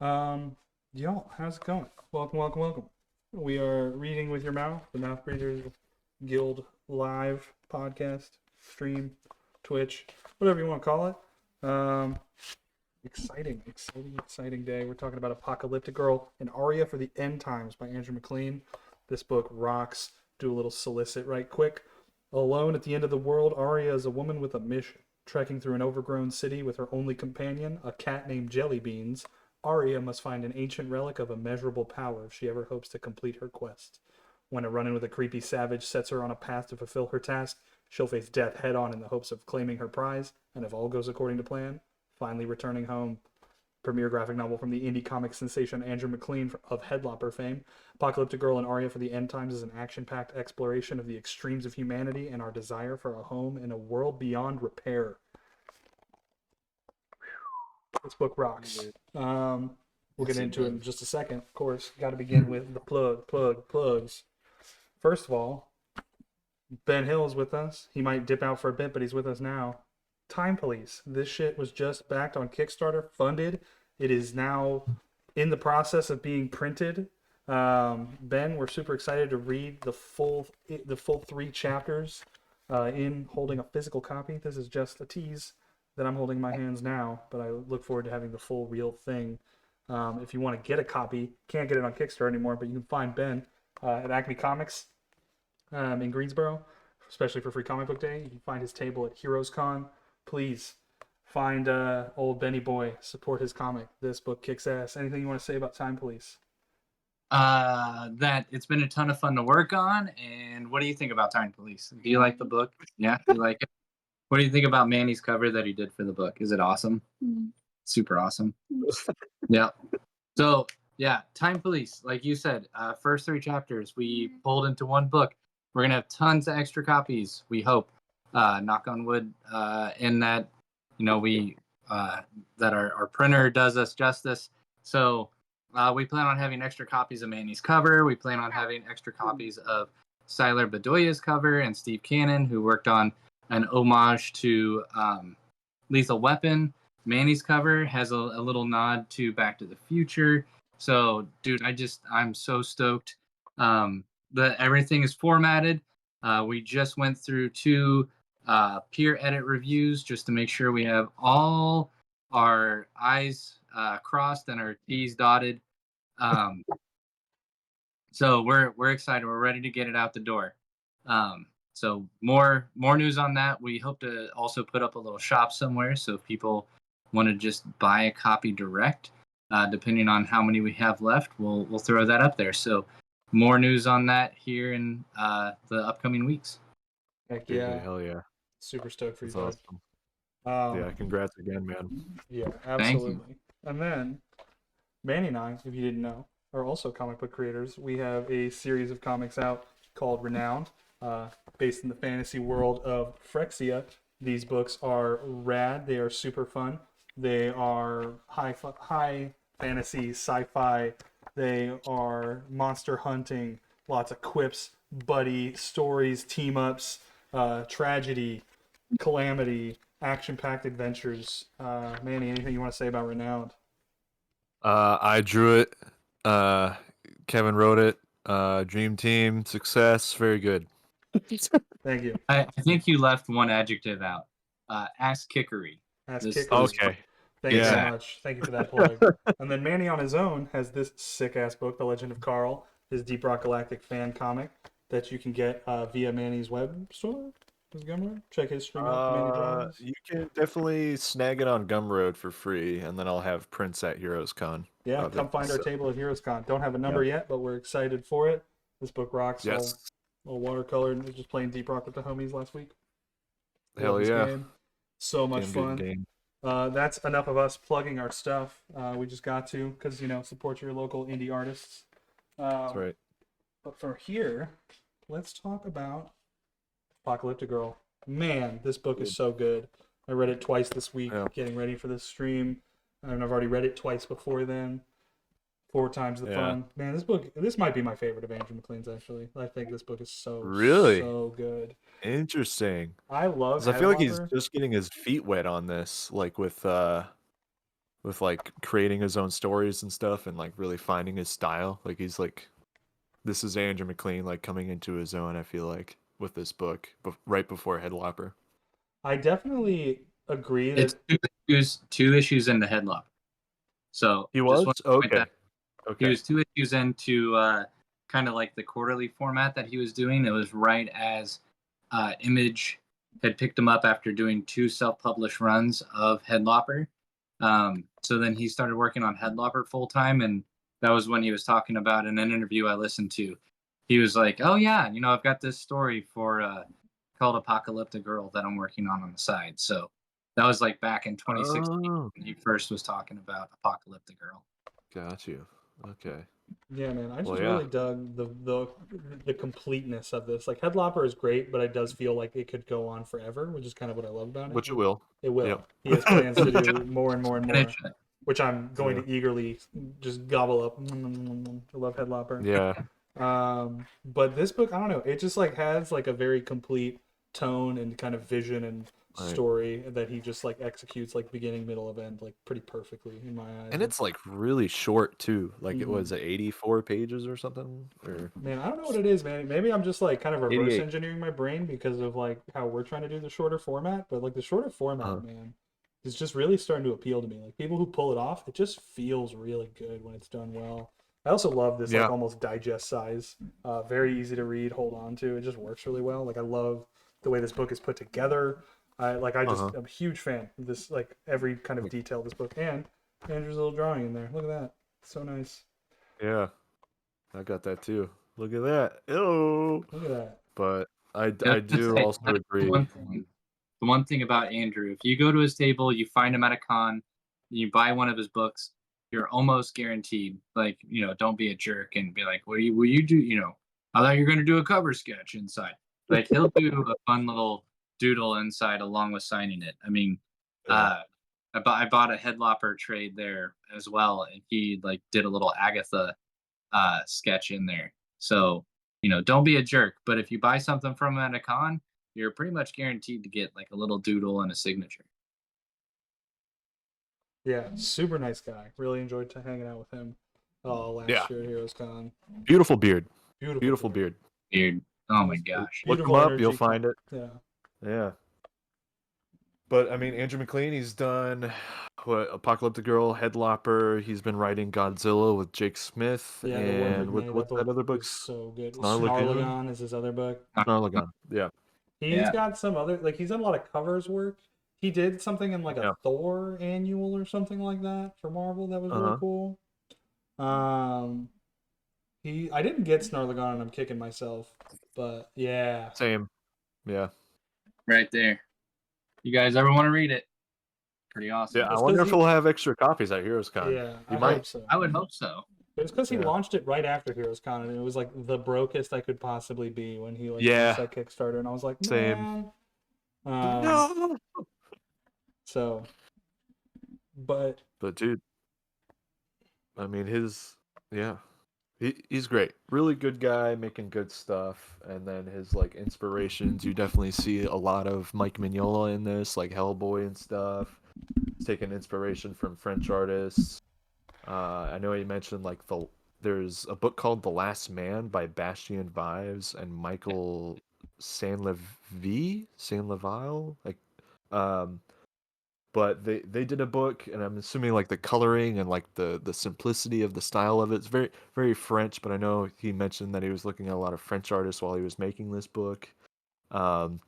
Um, y'all, how's it going? Welcome, welcome, welcome. We are reading with your mouth, the Mouthbreathers Guild live podcast, stream, Twitch, whatever you want to call it. Exciting day. We're talking about Apocalyptic Girl, an aria for the end times by Andrew MacLean. This book rocks. Do a little solicit right quick. Alone at the end of the world, Arya is a woman with a mission. Trekking through an overgrown city with her only companion, a cat named Jellybeans, Arya must find an ancient relic of immeasurable power if she ever hopes to complete her quest. When a run-in with a creepy savage sets her on a path to fulfill her task, she'll face death head-on in the hopes of claiming her prize, and if all goes according to plan, finally returning home. Premier graphic novel from the indie comic sensation Andrew MacLean of Headlopper fame, Apocalyptic Girl and Arya for the End Times is an action-packed exploration of the extremes of humanity and our desire for a home in a world beyond repair. This book rocks. We'll get into it in just a second. Of course, got to begin with the plugs. First of all, Ben Hill is with us. He might dip out for a bit, but he's with us now. Time Police. This shit was just backed on Kickstarter, funded. It is now in the process of being printed. Ben, we're super excited to read the full 3 chapters in holding a physical copy. This is just a tease that I'm holding in my hands now, but I look forward to having the full real thing. If you want to get a copy, can't get it on Kickstarter anymore, but you can find Ben at Acme Comics in Greensboro, especially for Free Comic Book Day. You can find his table at Heroes Con. Please find old Benny Boy, support his comic. This book kicks ass. Anything you want to say about Time Police? That it's been a ton of fun to work on. And what do you think about Time Police? Do you like the book? Yeah, you like it? What do you think about Manny's cover that he did for the book? Is it awesome? Super awesome. Yeah. So yeah, Time Police, like you said, first 3 chapters we pulled into one book. We're gonna have tons of extra copies. We hope. Knock on wood. In that, we that our printer does us justice. So we plan on having extra copies of Manny's cover. We plan on having extra copies of Siler Bedoya's cover and Steve Cannon, who worked on an homage to Lethal Weapon. Manny's cover has a little nod to Back to the Future. So, dude, I'm so stoked. Everything is formatted. We just went through 2 peer edit reviews just to make sure we have all our I's crossed and our T's dotted. So we're excited. We're ready to get it out the door. So more news on that. We hope to also put up a little shop somewhere, so if people want to just buy a copy direct, depending on how many we have left, we'll throw that up there. So more news on that here in the upcoming weeks. Heck yeah. Hell yeah. Super stoked for That's you guys. awesome. Yeah, congrats again, man. Yeah, absolutely. And then Manny and I, if you didn't know, are also comic book creators. We have a series of comics out called Renowned, based in the fantasy world of Phyrexia. These books are rad. They are super fun. They are high fantasy, sci-fi. They are monster hunting, lots of quips, buddy stories, team-ups, tragedy, calamity, action-packed adventures. Manny, anything you want to say about Renowned? I drew it. Kevin wrote it. Dream team, success, very good. Thank you. I think you left one adjective out. Ass kickery. Okay. Thank you so much. Thank you for that plug. And then Manny on his own has this sick-ass book, The Legend of Carl, his Deep Rock Galactic fan comic that you can get via Manny's web store. Check his stream out. Manny Draws. You can definitely snag it on Gumroad for free, and then I'll have prints at Heroes Con. Yeah, come find our table at Heroes Con. Don't have a number yet, but we're excited for it. This book rocks. Yes. All watercolor. Just playing Deep Rock with the homies last week. Hell yeah. Game. So much fun. That's enough of us plugging our stuff. We just got to, because, support your local indie artists. That's right. But from here, let's talk about Apocalyptic Girl. Man, this book is so good. I read it twice this week, getting ready for this stream. And I've already read it twice before then. 4 times the fun. Man, this might be my favorite of Andrew MacLean's, actually. I think this book is so good. Interesting. I love I feel like he's just getting his feet wet on this, like with with like creating his own stories and stuff, and like really finding his style. Like he's like, this is Andrew McLean like coming into his own. I feel like with this book, right before Headlopper. I definitely agree It's that. two issues into Headlock. So He just was want to point okay. that he Okay. was 2 issues into kind of like the quarterly format that he was doing. It was right as Image had picked him up after doing 2 self-published runs of Headlopper. So then he started working on Headlopper full time, and that was when he was talking about in an interview I listened to. He was like, "Oh yeah, I've got this story for called APOCALYPTIGIRL that I'm working on the side." So that was like back in 2016 Oh, when he first was talking about APOCALYPTIGIRL. got you. Okay. Yeah, man, I Well, just yeah. really dug the completeness of this. Like Headlopper is great, but it does feel like it could go on forever, which is kind of what I love about it. Which it And will. it will. Yep. He has plans to do more and more and more, Finish it. which I'm going Yeah. to eagerly just gobble up. I love Headlopper. Yeah. But this book, I don't know, it just like has like a very complete tone and kind of vision and Right. story that he just like executes like beginning, middle, of end like pretty perfectly in my eyes. And it's like really short too. Like it Mhm. was 84 pages or something. Or Man, I don't know what it is, man. Maybe I'm just like kind of reverse 88. engineering my brain because of like how we're trying to do the shorter format. But like the shorter format, Uh, man, is just really starting to appeal to me. Like people who pull it off, it just feels really good when it's done well. I also love this like yeah. almost digest size. Very easy to read, hold on to. It just works really well. Like I love the way this book is put together. I just Uh-huh. I'm a huge fan of this, like every kind of detail of this book, and Andrew's little drawing in there. Look at that, so nice. Yeah. I got that too. Look at that. Ew. Look at that. But I That's do like, also that's agree. the one thing about Andrew, if you go to his table, you find him at a con, you buy one of his books, you're almost guaranteed. Like, don't be a jerk and be like, will you do? I thought you were gonna do a cover sketch inside. Like he'll do a fun little doodle inside along with signing it. I mean, Yeah. I bought a Headlopper trade there as well, and he like did a little Agatha sketch in there. So, don't be a jerk. But if you buy something from him at a con, you're pretty much guaranteed to get like a little doodle and a signature. Yeah, super nice guy. Really enjoyed hanging out with him last Yeah. year at Heroes Con. Beautiful beard. Beautiful, Beautiful beard. Weird. Oh my Nice. gosh. Look him Beautiful up, you'll energy. find it. Yeah. Yeah. But I mean, Andrew McLean, he's done what, Apocalyptic Girl, Headlopper. He's been writing Godzilla with Jake Smith, Yeah, the one and with me. That what's that book other book? was so good. Snarlagoon. Snarlagon is his other book. Snarlagon. Yeah. He's Yeah. got some other, like he's done a lot of covers work. He did something in like a Yeah. Thor annual or something like that for Marvel that was really Uh-huh. cool. I didn't get Snarlagon and I'm kicking myself, but yeah. Same. Yeah. Right there. You guys ever want to read it? Pretty awesome. Yeah. I It's wonder because if he'll have extra copies at Heroes Con. yeah, He I might. hope so. I would hope so. It was because he Yeah. launched it right after Heroes Con, and it was like the brokest I could possibly be when he like Yeah. launched that Kickstarter, and I was like, Same. man. No. So, but But dude, I mean, yeah, he's great. Really good guy, making good stuff. And then his like inspirations, you definitely see a lot of Mike Mignola in this, like Hellboy and stuff. He's taking inspiration from French artists. I know he mentioned like there's a book called The Last Man by Bastien Vives and Michael Saint-Leville, like um but they did a book, and I'm assuming like the coloring and like the simplicity of the style of it's very very French. But I know he mentioned that he was looking at a lot of French artists while he was making this book, um,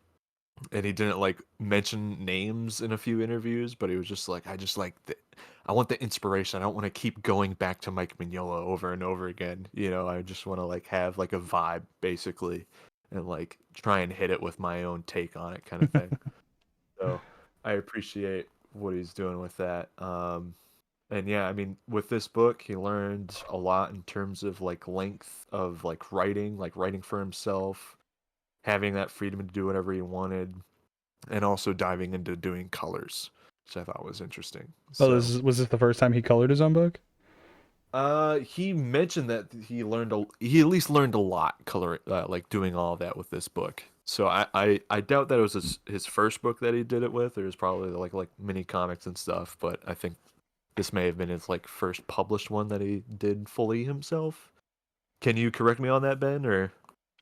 and he didn't like mention names in a few interviews, but he was just like, I want the inspiration. I don't want to keep going back to Mike Mignola over and over again. I just want to like have like a vibe basically, and like try and hit it with my own take on it, kind of thing. So I appreciate what he's doing with that. And yeah, I mean, with this book, he learned a lot in terms of like length of like writing for himself, having that freedom to do whatever he wanted, and also diving into doing colors, which I thought was interesting. oh, So, was this the first time he colored his own book? he mentioned that he at least learned a lot color, like doing all of that with this book. So I doubt that it was his first book that he did it with. There's probably like mini comics and stuff, but I think this may have been his like first published one that he did fully himself. Can you correct me on that, Ben? Or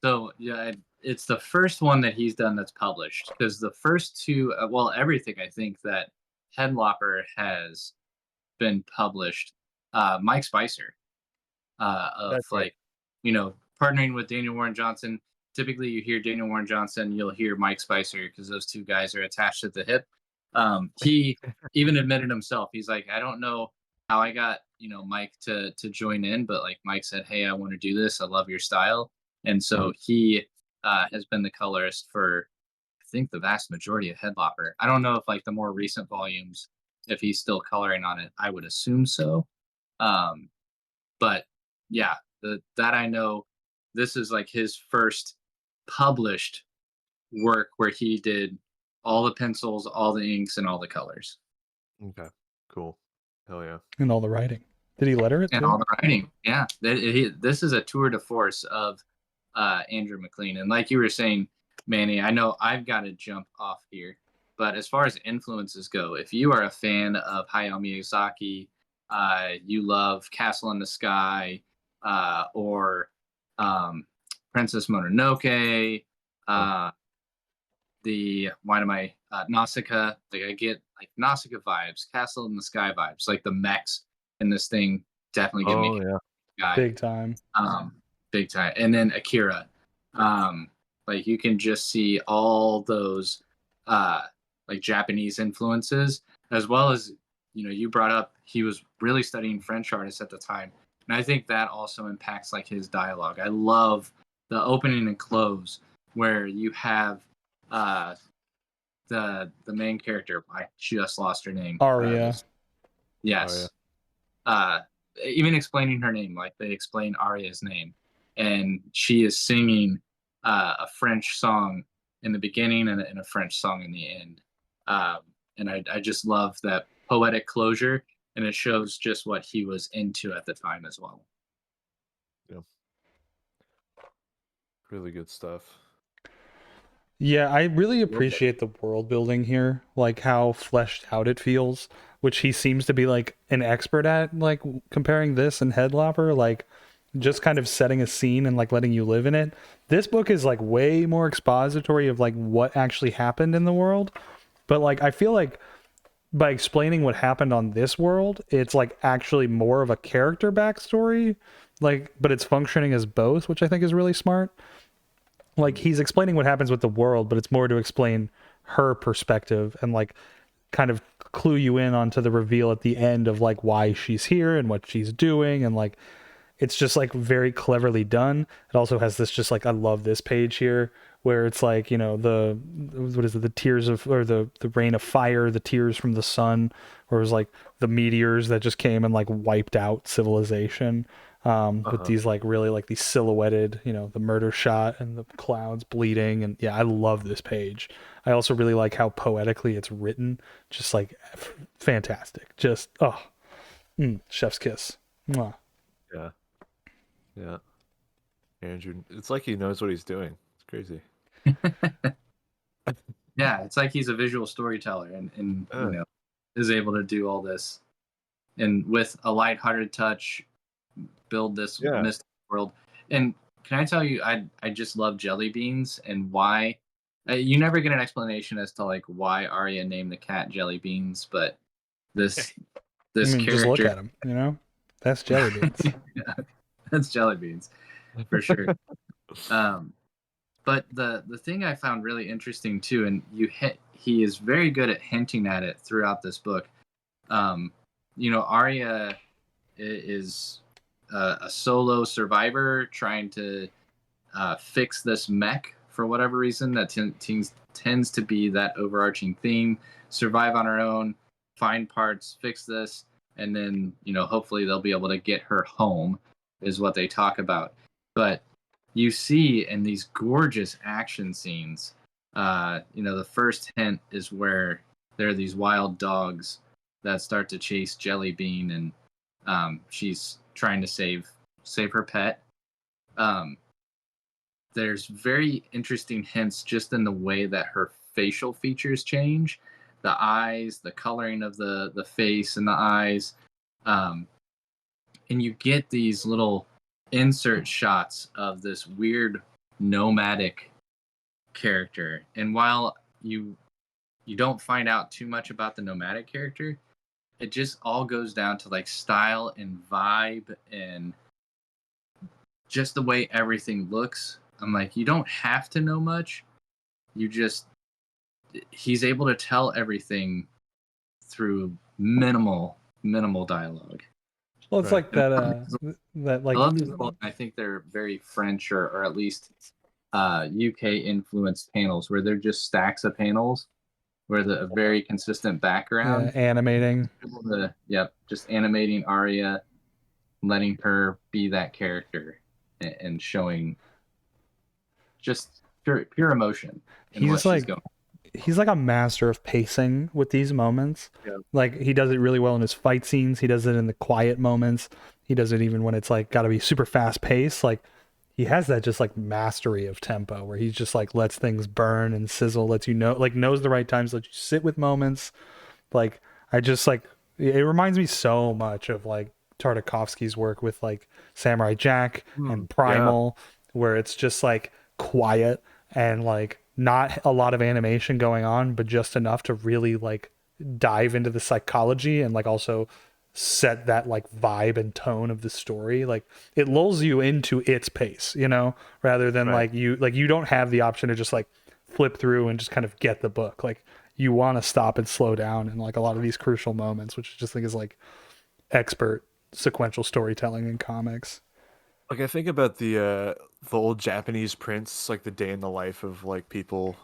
So yeah, it's the first one that he's done that's published, because the first two, well, everything I think that Headlopper has been published. Mike Spicer, of that's right. like, partnering with Daniel Warren Johnson. Typically, you hear Daniel Warren Johnson, you'll hear Mike Spicer, because those two guys are attached at the hip. He even admitted himself. He's like, I don't know how I got Mike to join in, but like Mike said, hey, I want to do this. I love your style, and so he has been the colorist for I think the vast majority of Headlopper. I don't know if like the more recent volumes, if he's still coloring on it. I would assume so. Um, but yeah, that I know, this is like his first published work where he did all the pencils, all the inks, and all the colors, Okay, cool. Hell yeah. And all the writing. Did he letter it and too? all the writing. Yeah, this is a tour de force of Andrew MacLean. And like you were saying, Manny, I know I've got to jump off here, but as far as influences go, if you are a fan of Hayao Miyazaki, you love Castle in the Sky, or Princess Mononoke, uh, the why am I Nausicaa? Like I get like Nausicaa vibes, Castle in the Sky vibes. Like the mechs in this thing definitely give me Oh yeah. guy, Big time. big time. And then Akira, like you can just see all those like Japanese influences, as well as you brought up he was really studying French artists at the time, and I think that also impacts like his dialogue. I love the opening and close where you have uh the main character. I just lost her name. Aria. Yes. Even explaining her name, like they explain Aria's name, and she is singing a French song in the beginning and a French song in the end. And I just love that poetic closure, and it shows just what he was into at the time as well. Yeah. Really good stuff. Yeah, I really appreciate the world building here, like how fleshed out it feels, which he seems to be like an expert at, like comparing this and Headlopper, like just kind of setting a scene and like letting you live in it. This book is like way more expository of like what actually happened in the world, but like I feel like by explaining what happened on this world, it's like actually more of a character backstory, like but it's functioning as both, which I think is really smart. Like he's explaining what happens with the world, but it's more to explain her perspective and like kind of clue you in onto the reveal at the end of like why she's here and what she's doing, and like it's just like very cleverly done. It also has this just like I love this page here where it's like the what is it, the tears of, or the rain of fire, the tears from the sun, or it was like the meteors that just came and like wiped out civilization, with these like really like these silhouetted, the murder shot and the clouds bleeding. And yeah, I love this page. I also really like how poetically it's written, just like fantastic, just chef's kiss. Mwah. Yeah. Yeah. Andrew, it's like he knows what he's doing. It's crazy. Yeah, it's like he's a visual storyteller, and is able to do all this, and with a lighthearted touch, build this Yeah. mystical world. And can I tell you, I just love jelly beans, and why. You never get an explanation as to like why Arya named the cat Jelly Beans, but this I mean, character, just look at him, that's jelly beans. yeah, that's Jelly Beans for sure. But the thing I found really interesting too, and he is very good at hinting at it throughout this book. Arya is a solo survivor trying to fix this mech for whatever reason. That tends to be that overarching theme: survive on her own, find parts, fix this, and then hopefully they'll be able to get her home, is what they talk about. But you see in these gorgeous action scenes, the first hint is where there are these wild dogs that start to chase Jelly Bean, and she's trying to save her pet. There's very interesting hints just in the way that her facial features change, the eyes, the coloring of the face and the eyes, Um, and you get these little insert shots of this weird nomadic character. And while you don't find out too much about the nomadic character, it just all goes down to like style and vibe and just the way everything looks. I'm like, you don't have to know much. You just he's able to tell everything through minimal dialogue. Well, it's Right. like that. That I like love these little, I think they're very French or at least UK influenced panels where they're just stacks of panels where a very consistent background. animating. Yep, just animating Arya, letting her be that character and showing just pure emotion in what she's going. He's like a master of pacing with these moments. Yeah. Like he does it really well in his fight scenes. He does it in the quiet moments. He does it even when it's like got to be super fast paced. Like he has that just like mastery of tempo where he's just like lets things burn and sizzle, lets you know, like knows the right times, lets you sit with moments. Like I just like it reminds me so much of like Tartakovsky's work with like Samurai Jack and Primal, where it's just like quiet and like not a lot of animation going on, but just enough to really like dive into the psychology and like also set that like vibe and tone of the story. Like it lulls you into its pace, you know, rather than Right. like you don't have the option to just like flip through and just kind of get the book. Like you want to stop and slow down in like a lot of these crucial moments, which I just think is like expert sequential storytelling in comics. Like I think about the old Japanese prints, like the day in the life of like people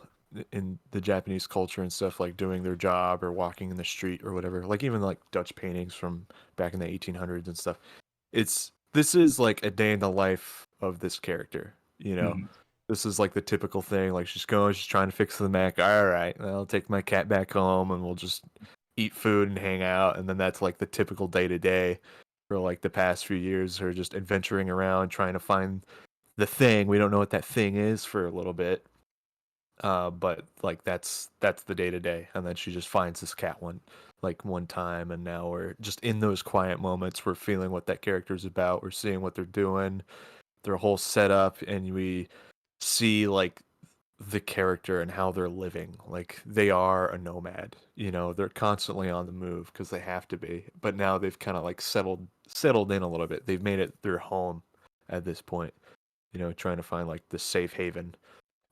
in the Japanese culture and stuff, like doing their job or walking in the street or whatever. Like even like Dutch paintings from back in the 1800s and stuff. This is like a day in the life of this character, you know. Mhm. This is like the typical thing. Like she's trying to fix the Mac. All right, I'll take my cat back home and we'll just eat food and hang out. And then that's like the typical day to day for like the past few years. Her just adventuring around trying to find the thing. We don't know what that thing is for a little bit. But like that's the day to day. And then she just finds this cat one time, and now we're just in those quiet moments. We're feeling what that character's about. We're seeing what they're doing, their whole setup, and we see like the character and how they're living. Like they are a nomad, you know, they're constantly on the move because they have to be. But now they've kind of like settled in a little bit. They've made it their home at this point, you know, trying to find like the safe haven,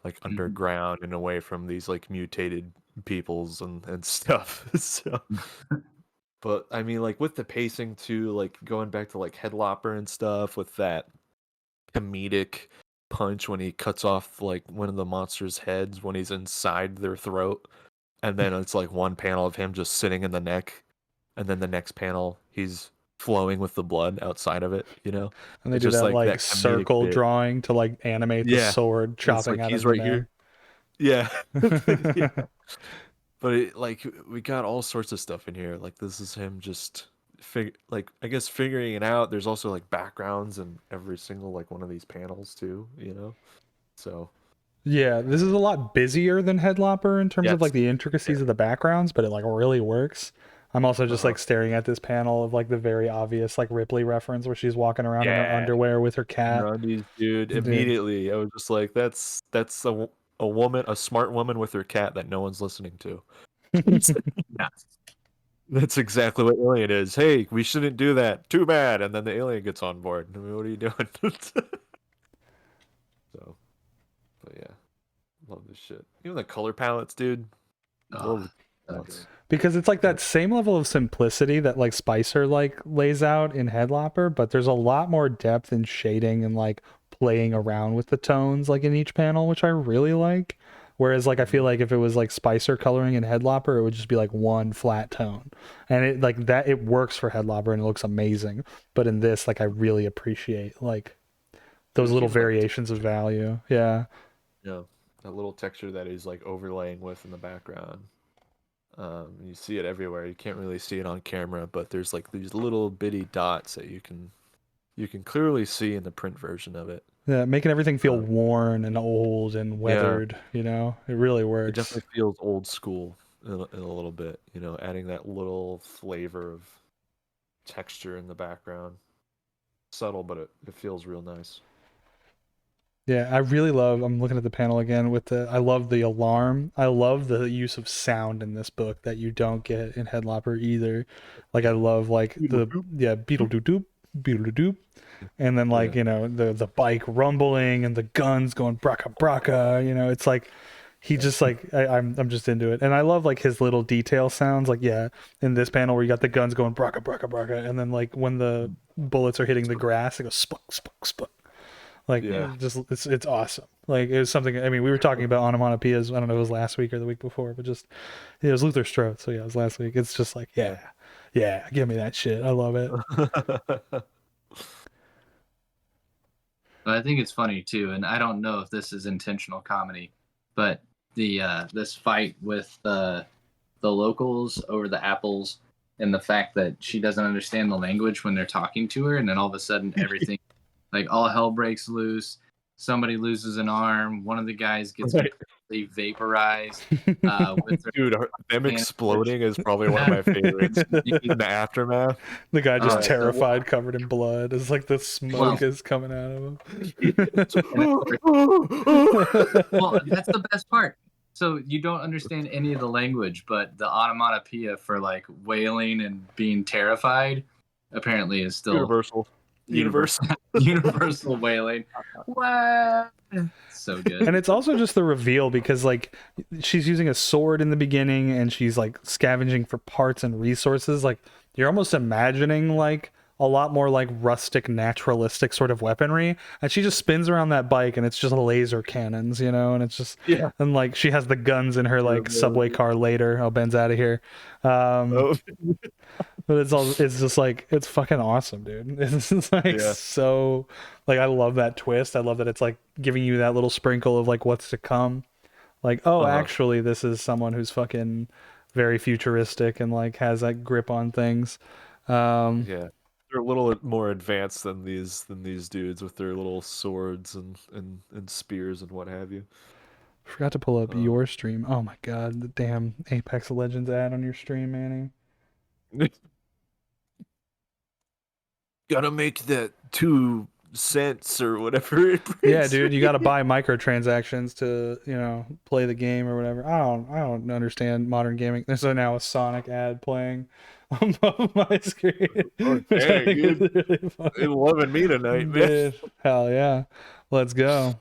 like Mhm. underground and away from these like mutated peoples and stuff. So but I mean like with the pacing too, like going back to like Headlopper and stuff with that comedic punch when he cuts off like one of the monster's heads when he's inside their throat, and then it's like one panel of him just sitting in the neck, and then the next panel he's flowing with the blood outside of it, you know. And they It's do just that like like that comedic circle bit. drawing to like animate the Yeah, sword it's chopping like out he's of the right neck. here. Yeah. Yeah. But like we got all sorts of stuff in here. Like this is him just like I guess figuring it out. There's also like backgrounds in every single like one of these panels too, you know. So Yeah, this is a lot busier than Headlopper in terms of yes, like the intricacies yeah, of the backgrounds, but it like really works. I'm also just uh-huh. like staring at this panel of like the very obvious like Ripley reference where she's walking around in her Yeah, underwear with her in her cat. undies, dude. Dude. Immediately, I was just like, that's a woman, a smart woman with her cat that no one's listening to. Yeah. That's exactly what Alien is. Hey, we shouldn't do that. Too bad. And then the alien gets on board. I mean, what are you doing? So, but yeah, love this shit. Even the color palettes, dude. Oh, Love the so palettes. good. Because it's like Yep. that same level of simplicity that like Spicer like lays out in Headlopper, but there's a lot more depth and shading and like playing around with the tones like in each panel, which I really like. Whereas like I feel like if it was like Spicer coloring in Headlopper, it would just be like one flat tone. And it like that it works for Headlopper and it looks amazing. But in this, like I really appreciate like those There's little even like variations of value. Yeah. you know, that little texture that he's like overlaying with in the background. You see it everywhere. You can't really see it on camera, but there's like these little bitty dots that you can clearly see in the print version of it. Yeah, making everything feel Um, worn and old and yeah, weathered, you know? It really it works. definitely feels old school in a little bit. You know, adding that little flavor of texture in the background. Subtle, but it feels real nice. Yeah, I really love. I'm looking at the panel again with the. I love the alarm. I love the use of sound in this book that you don't get in Headlopper either. Like I love like the beetle doo doop, beetle doo doop, and then like the bike rumbling and the guns going braka braka. It's like he just like I'm just into it, and I love like his little detail sounds. Like in this panel where you got the guns going braka braka braka, and then like when the bullets are hitting the grass, it goes spunk spunk spunk. Like just it's awesome. Like it was something. I mean, we were talking about onomatopoeias. I don't know if it was last week or the week before, but just it was Luther Strode. So yeah, it was last week. It's just like yeah, give me that shit. I love it. But I think it's funny too, and I don't know if this is intentional comedy, but the this fight with the locals over the apples and the fact that she doesn't understand the language when they're talking to her, and then all of a sudden everything like all hell breaks loose. Somebody loses an arm. One of the guys gets completely vaporized. With Dude, them exploding is probably one of my favorites. In the aftermath, the guy just terrified, covered in blood. It's like the smoke is coming out of him. Well, that's the best part. So you don't understand any of the language, but the onomatopoeia for like wailing and being terrified apparently is still universal wailing. What? So good. And it's also just the reveal because like she's using a sword in the beginning and she's like scavenging for parts and resources. Like you're almost imagining like a lot more like rustic naturalistic sort of weaponry, and she just spins around that bike and it's just laser cannons, and it's just and like she has the guns in her like subway car later. Oh, Ben's out of here. But it's just like it's fucking awesome, dude. It's just like so like I love that twist. I love that it's like giving you that little sprinkle of like what's to come. Like, actually this is someone who's fucking very futuristic and like has that grip on things. They're a little more advanced than these dudes with their little swords and spears and what have you. Forgot to pull up your stream. Oh my god, the damn Apex Legends ad on your stream, Manny. Gotta make that 2 cents or whatever it brings. Yeah, dude, you gotta buy microtransactions to play the game or whatever. I don't understand modern gaming. There's now a Sonic ad playing on my screen. Which I think is really funny. They're loving me tonight, man. Dude, hell yeah, let's go.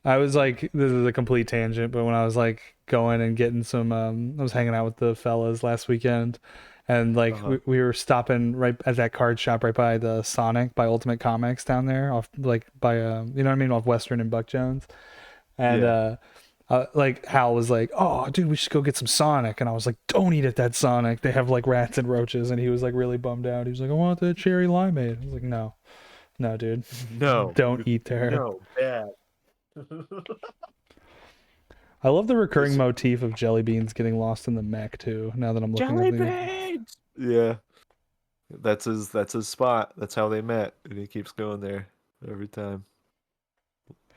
I was like, this is a complete tangent, but when I was like going and getting some, I was hanging out with the fellas last weekend, and like we were stopping right at that card shop right by the Sonic by Ultimate Comics down there, off like by off Western and Buck Jones, and like Hal was like, "Oh, dude, we should go get some Sonic," and I was like, "Don't eat at that Sonic. They have like rats and roaches," and he was like really bummed out. He was like, "I want the cherry limeade." I was like, "No, dude, no, don't eat there." No, bad. I love the recurring motif of jelly beans getting lost in the mech too. Now that I'm looking at beans. Yeah, that's his spot. That's how they met, and he keeps going there every time.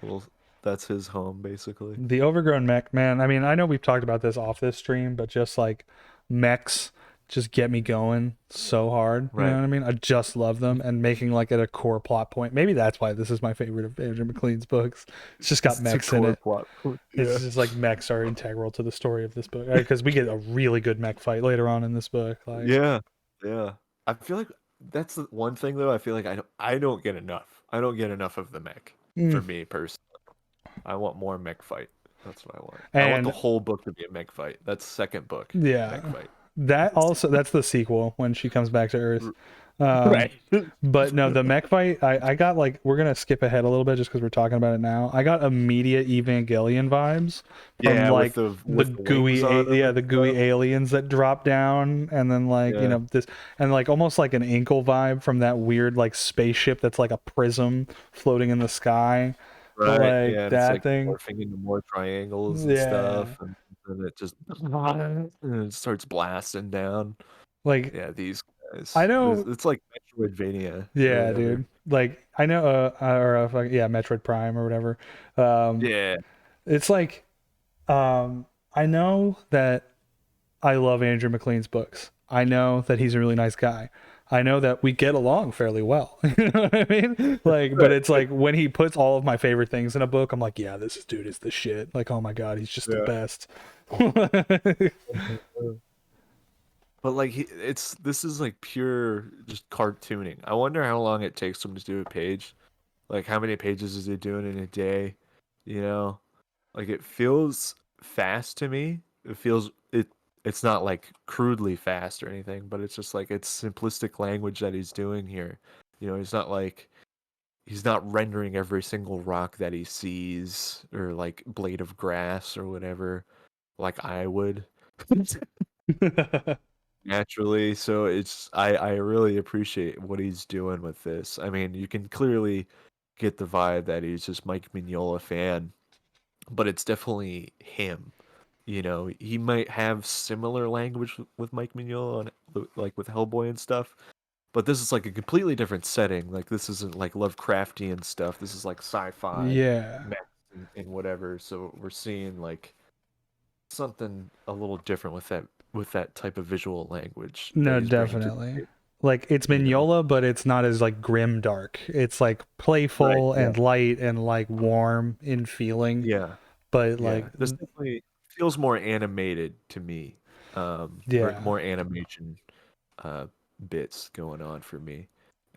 Well, that's his home basically. The overgrown mech, man. I mean, I know we've talked about this off this stream, but just like mechs just get me going so hard. You know what I mean? I just love them, and making like it a core plot point. Maybe that's why this is my favorite of Andrew MacLean's books. It's just got mechs in it. It's just like mechs are integral to the story of this book, because we get a really good mech fight later on in this book. Like, yeah. I feel like that's the one thing though. I feel like I don't get enough. I don't get enough of the mech for me personally. I want more mech fight. That's what I want. I want the whole book to be a mech fight. That's second book. Yeah. Mech fight. That's the sequel when she comes back to Earth. But no, the mech fight, I got like, we're gonna skip ahead a little bit just because we're talking about it now. I got immediate Evangelion vibes from like the gooey the gooey aliens that drop down, and then like this, and like almost like an Inkle vibe from that weird like spaceship that's like a prism floating in the sky. Right, like that it's thing morphing into more triangles and stuff, and it just and it starts blasting down. Like these guys. I know it's like Metroidvania. Yeah, dude. Like I know, Metroid Prime or whatever. It's like, I know that I love Andrew MacLean's books. I know that he's a really nice guy. I know that we get along fairly well. You know what I mean? Like, but it's like when he puts all of my favorite things in a book, I'm like, yeah, this dude is the shit. Like, oh my god, he's just the Yeah. best. But like this is like pure just cartooning. I wonder how long it takes him to do a page. Like how many pages is he doing in a day? You know? Like it feels fast to me. It's not like crudely fast or anything, but it's just like it's simplistic language that he's doing here. You know, he's not rendering every single rock that he sees or like blade of grass or whatever like I would. Naturally, so I really appreciate what he's doing with this. I mean, you can clearly get the vibe that he's just Mike Mignola fan, but it's definitely him. You know, he might have similar language with Mike Mignola and like with Hellboy and stuff, but this is like a completely different setting. Like this isn't like Lovecraftian stuff. This is like sci-fi, Yeah. mech and whatever. So we're seeing like something a little different with that type of visual language that No, he's bringing to the definitely. table, Like it's you know? Mignola, but it's not as like grim dark. It's like Right. playful Yeah. and light and like warm in feeling, Yeah. but like Yeah. This definitely feels more animated to me. Or yeah. more animation uh bits going on for me.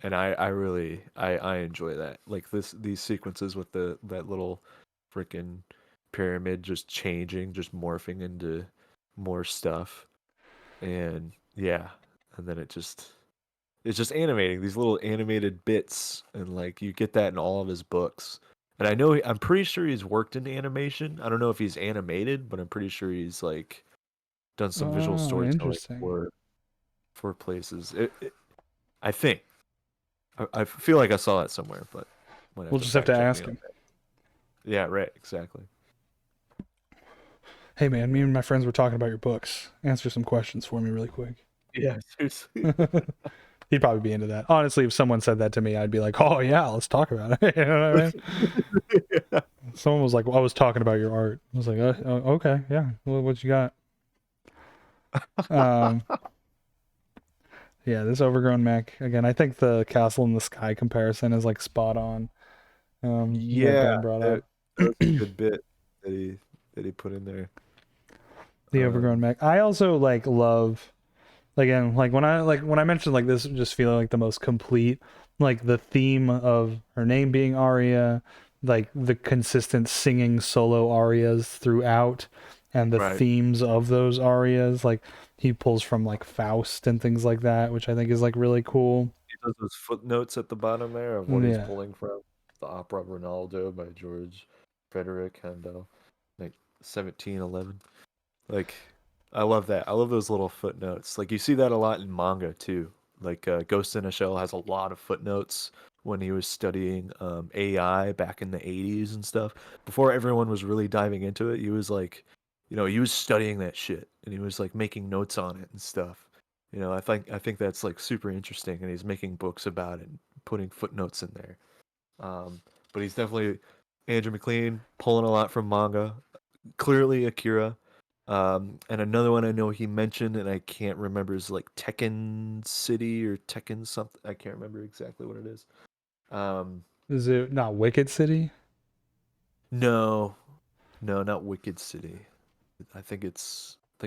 And I really I enjoy that. Like these sequences with that little freaking pyramid just changing, just morphing into more stuff. And yeah, and then it's just animating these little animated bits, and like you get that in all of his books. And I'm pretty sure he's worked in animation. I don't know if he's animated, but I'm pretty sure he's like done some visual Oh, storytelling interesting. for places. I think I feel like I saw it somewhere, but might have We'll to just have to fact check me ask on him. that. Yeah, right, exactly. Hey man, me and my friends were talking about your books. Answer some questions for me really quick. Yeah, seriously. He'd probably be into that. Honestly, if someone said that to me, I'd be like, "Oh yeah, let's talk about it." You know what I mean? Yeah. Someone was like, well, "I was talking about your art." I was like, "Okay, yeah. What you got?" Um, yeah, this overgrown mech again. I think the Castle in the Sky comparison is like spot on. That Yeah, Ben brought up. that was a good bit that he put in there. The overgrown mech. I also like love again like when I mentioned like this just feeling like the most complete, like the theme of her name being Aria, like the consistent singing solo arias throughout, and the Right. themes of those arias, like he pulls from like Faust and things like that, which I think is like really cool. He does those footnotes at the bottom there of what he's Yeah. pulling from. The Opera Ronaldo by George Frederick Handel, like 1711. Like, I love that. I love those little footnotes. Like, you see that a lot in manga too. Like, Ghost in a Shell has a lot of footnotes when he was studying AI back in the 80s and stuff. Before everyone was really diving into it, he was like, he was studying that shit and he was like making notes on it and stuff. I think that's like super interesting, and he's making books about it and putting footnotes in there. Um, but he's definitely Andrew McLean pulling a lot from manga. Clearly Akira. And another one I know he mentioned and I can't remember is like Tekken City or Tekken something. I can't remember exactly what it is. Um, Is it not Wicked City? no, no, not Wicked City. I think it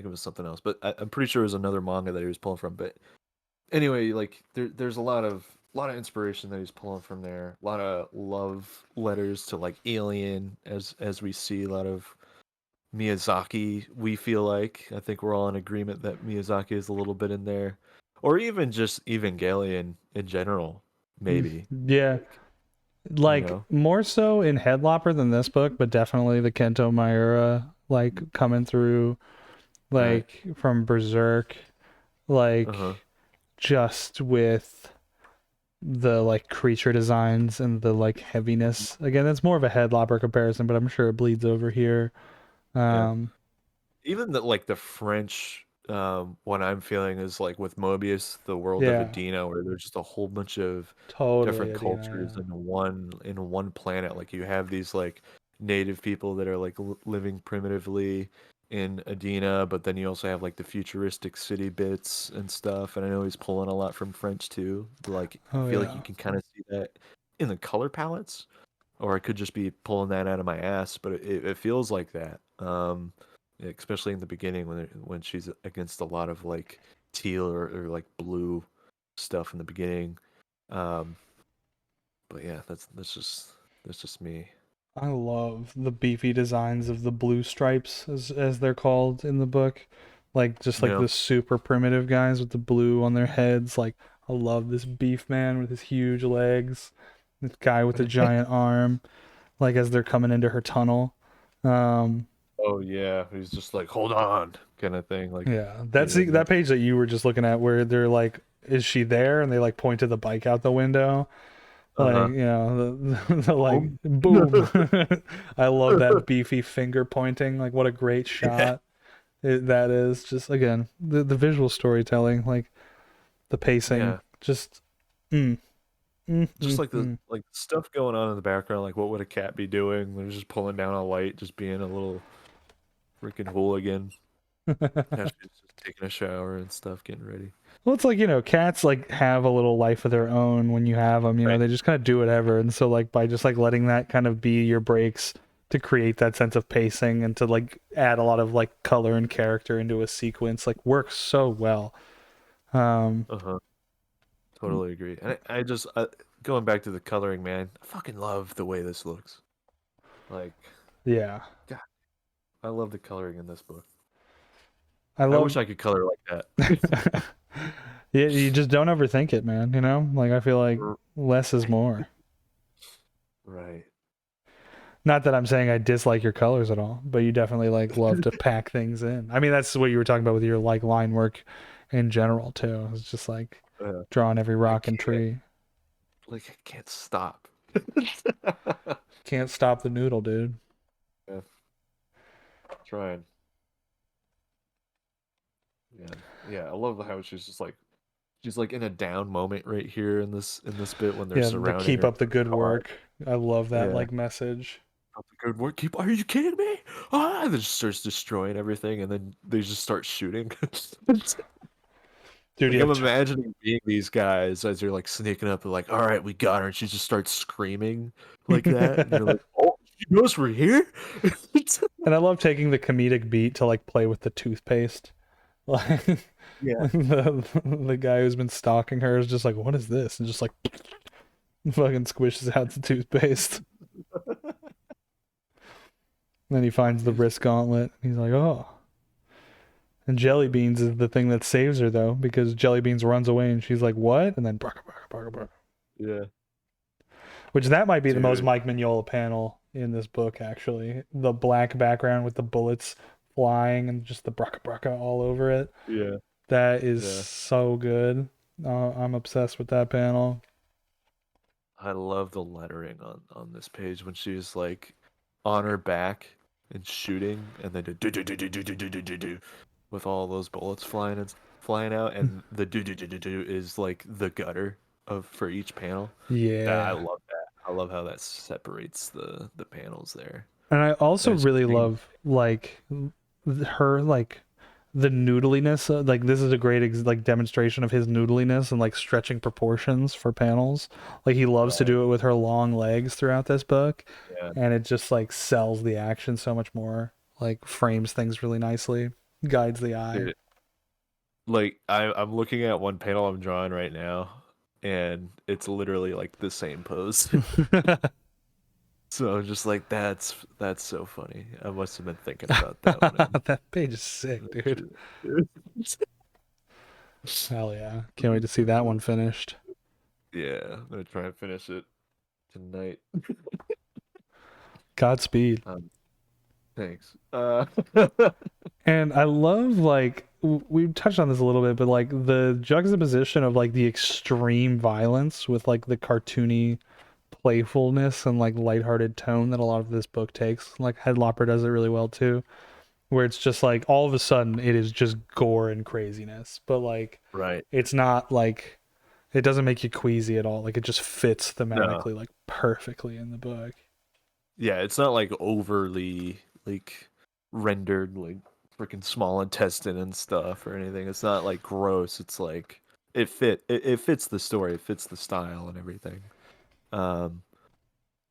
was something else, but I'm pretty sure it was another manga that he was pulling from. But anyway, like there's a lot of inspiration that he's pulling from there. A lot of love letters to like Alien, as we see a lot of Miyazaki. We feel like I think we're all in agreement that Miyazaki is a little bit in there, or even just Evangelion in general, maybe. Yeah. Like, you Like know, more so in Headlopper than this book, but definitely the Kento Miura like coming through right? like from Berserk, like Uh-huh. just with the like creature designs and the like heaviness. Again, it's more of a Headlopper comparison, but I'm sure it bleeds over here. Yeah. Um, Even the French one I'm feeling is like with Mobius, the world of yeah, Adina, where there's just a whole bunch of totally, different Adina. cultures in one planet. Like you have these like native people that are like living primitively, in Adina, but then you also have like the futuristic city bits and stuff. And I know he's pulling a lot from French too. Like I Oh feel like yeah. you can kind of see that in the color palettes, or I could just be pulling that out of my ass, but it feels like that. Especially in the beginning when she's against a lot of like teal or like blue stuff in the beginning. Um, but yeah, that's just me. I love the beefy designs of the blue stripes as they're called in the book. Like just like Yeah. the super primitive guys with the blue on their heads. Like I love this beef man with his huge legs. This guy with the giant arm, like as they're coming into her tunnel. Um Oh yeah, he's just like, hold on, kind of thing. Like, yeah. That page that you were just looking at where they're like, is she there? And they like point to the bike out the window. Like, uh-huh. you know, the like Boom. boom. I love that beefy finger pointing. Like what a great Yeah, shot that is. Just again, the visual storytelling, like the pacing, yeah. just Just like the mm. like stuff going on in the background. Like, what would a cat be doing? They're just pulling down a light, just being a little freaking hooligan. Yeah, she's just taking a shower and stuff, getting ready. Well, it's like, you know, cats like have a little life of their own when you have them, you know, Right. they just kind of do whatever. And so like by just like letting that kind of be your breaks to create that sense of pacing and to like add a lot of like color and character into a sequence like works so well. Um Uh-huh. Totally agree. And I just going back to the coloring, man. I fucking love the way this looks. Like, yeah. God, I love the coloring in this book. I I wish love I could color like that. yeah, you just don't overthink it, man, you know? Like I feel like R- less is more. Right. Not that I'm saying I dislike your colors at all, but you definitely like love to pack things in. I mean, that's what you were talking about with your like line work in general too. It's just like drawing every I rock and can't. tree. Like, I can't stop. Can't stop the noodle, dude. Yeah, trying. Yeah, yeah. I love how she's like in a down moment right here in this bit when they're Yeah, the surrounding keep her up the good car. work. I love that Yeah, like message. not the good work. Keep. Are you kidding me? Ah! And then just starts destroying everything, and then they just start shooting. Dude, Like yeah, I'm imagining being these guys as you're like sneaking up and like, all right, we got her, and she just starts screaming like that, and you're like, oh, she knows we're here. and I love taking the comedic beat to like play with the toothpaste. Like Yeah. the guy who's been stalking her is just like, what is this? And just like fucking squishes out the toothpaste. And then he finds the wrist gauntlet. He's like, oh. And Jelly Beans is the thing that saves her though, because Jelly Beans runs away and she's like, what? And then braka, braka, braka, braka. Yeah, Which that might be the most dude. Mike Mignola panel in this book, actually. The black background with the bullets flying and just the braka braka all over it. Yeah, That is yeah. so good. I'm obsessed with that panel. I love the lettering on this page when she's like on her back and shooting, and then do do do do do do do do do do with all those bullets flying out, and the do do do do do is like the gutter of for each panel. I Yeah. love that. I love how that separates the panels there. And I also That's really love like her like the noodliness. Like this is a great like demonstration of his noodliness and like stretching proportions for panels. Like he loves to right. do it with her long legs throughout this book, Yeah, and it just like sells the action so much more. Like frames things really nicely, guides the eye. dude. Like I'm looking at one panel I'm drawing right now, and it's literally like the same pose. So I'm just like, that's so funny. I must have been thinking about that one. That page is sick, dude. Dude. Hell yeah! Can't wait to see that one finished. Yeah, I'm gonna try and finish it tonight. Godspeed. Thanks. And I love like we touched on this a little bit, but like the juxtaposition of like the extreme violence with like the cartoony playfulness and like lighthearted tone that a lot of this book takes. Like Headlopper does it really well too, where it's just like all of a sudden it is just gore and craziness, but like Right. it's not like it doesn't make you queasy at all. Like it just fits No. thematically like perfectly in the book. Yeah, it's not like overly like rendered like freaking small intestine and stuff or anything. It's not like gross. It's like it fits the story, it fits the style and everything. Um,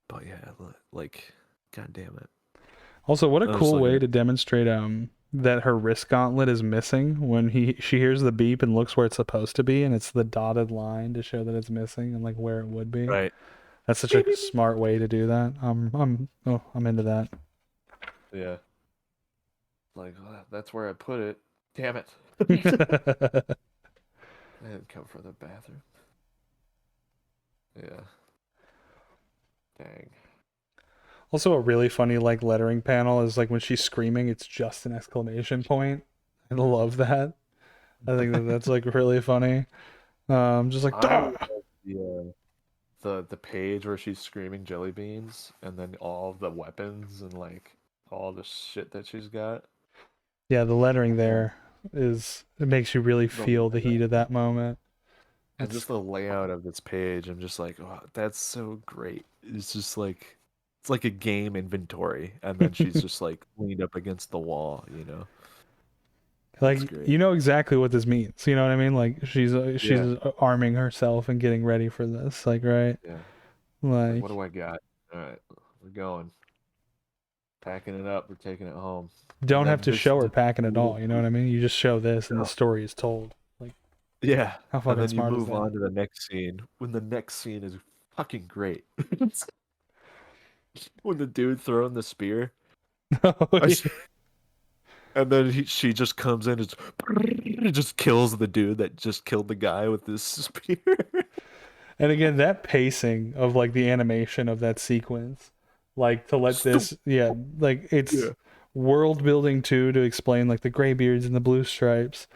but yeah, like, god damn it. Also, what a I was cool looking way at to demonstrate that her wrist gauntlet is missing when she hears the beep and looks where it's supposed to be, and it's the dotted line to show that it's missing and like where it would be. right. That's such a smart way to do that. I'm into that. Yeah. Like, that's where I put it. Damn it. I didn't come from the bathroom. Yeah. Dang. Also, a really funny like lettering panel is like when she's screaming, it's just an exclamation point. I love that. I think that's like really funny. Just like I Duh! love the page where she's screaming jelly beans and then all of the weapons and like all the shit that she's got. Yeah, the lettering there it makes you really The feel the heat of that moment. And just the layout of this page, I'm just like, oh, that's so great. It's just like it's like a game inventory, and then she's just like leaned up against the wall, you know. That's Like great. you know exactly what this means. You know what I mean? Like she's arming herself and getting ready for this. Like right? Yeah. Like What do I got? All right, we're going. Packing it up. We're taking it home. don't And have then to this show her just packing at all. You know what I mean? You just show this and the story is told. Like yeah. how And fucking then you smart is move that? on to the next scene. When the next scene is fucking great. When the dude throwing the spear. Oh, I yeah. And then she just comes in and just kills the dude that just killed the guy with this spear. And again, that pacing of like the animation of that sequence, like to let this, like it's Yeah. world building too to explain like the graybeards and the blue stripes,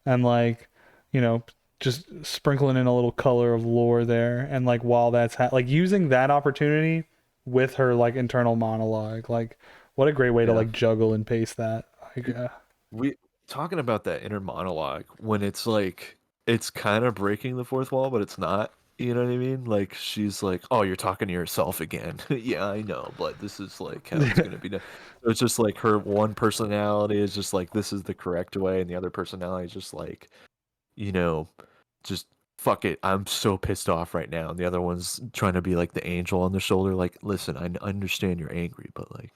and like, you know, just sprinkling in a little color of lore there, and like while that's like using that opportunity with her like internal monologue, like what a great way to Yeah. like juggle and pace that. Like, We talking about that inner monologue when it's like it's kind of breaking the fourth wall, but it's not. You know what I mean? Like she's like, "Oh, you're talking to yourself again." Yeah, I know, but this is like how it's gonna be done. So it's just like her one personality is just like this is the correct way, and the other personality is just like, you know, just fuck it. I'm so pissed off right now. And the other one's trying to be like the angel on the shoulder, like, listen, I understand you're angry, but like,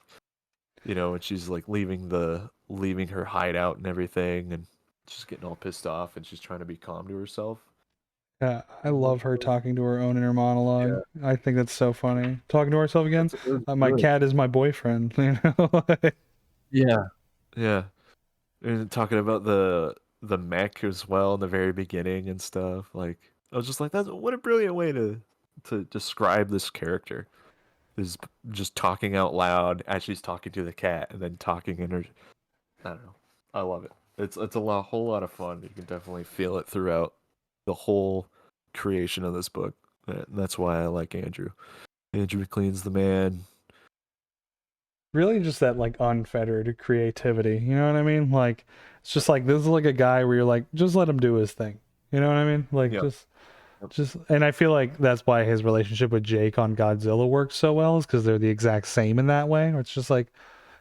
you know, and she's like leaving her hideout and everything, and just getting all pissed off, and she's trying to be calm to herself. yeah, I love her talking to her own inner monologue. Yeah. I think that's so funny. Talking to herself again. It was My good. cat is my boyfriend. You know. Yeah. Yeah. And talking about the mech as well in the very beginning and stuff. Like I was just like, that's what a brilliant way to describe this character. Is just talking out loud as she's talking to the cat and then talking in her. I don't know. I love it. It's a whole lot of fun. You can definitely feel it throughout the whole creation of this book. And that's why I like Andrew. Andrew McLean's the man. Really just that like unfettered creativity, you know what I mean? Like it's just like this is like a guy where you're like just let him do his thing, you know what I mean? Like Yep. just and I feel like that's why his relationship with Jake on Godzilla works so well, is because they're the exact same in that way, where it's just like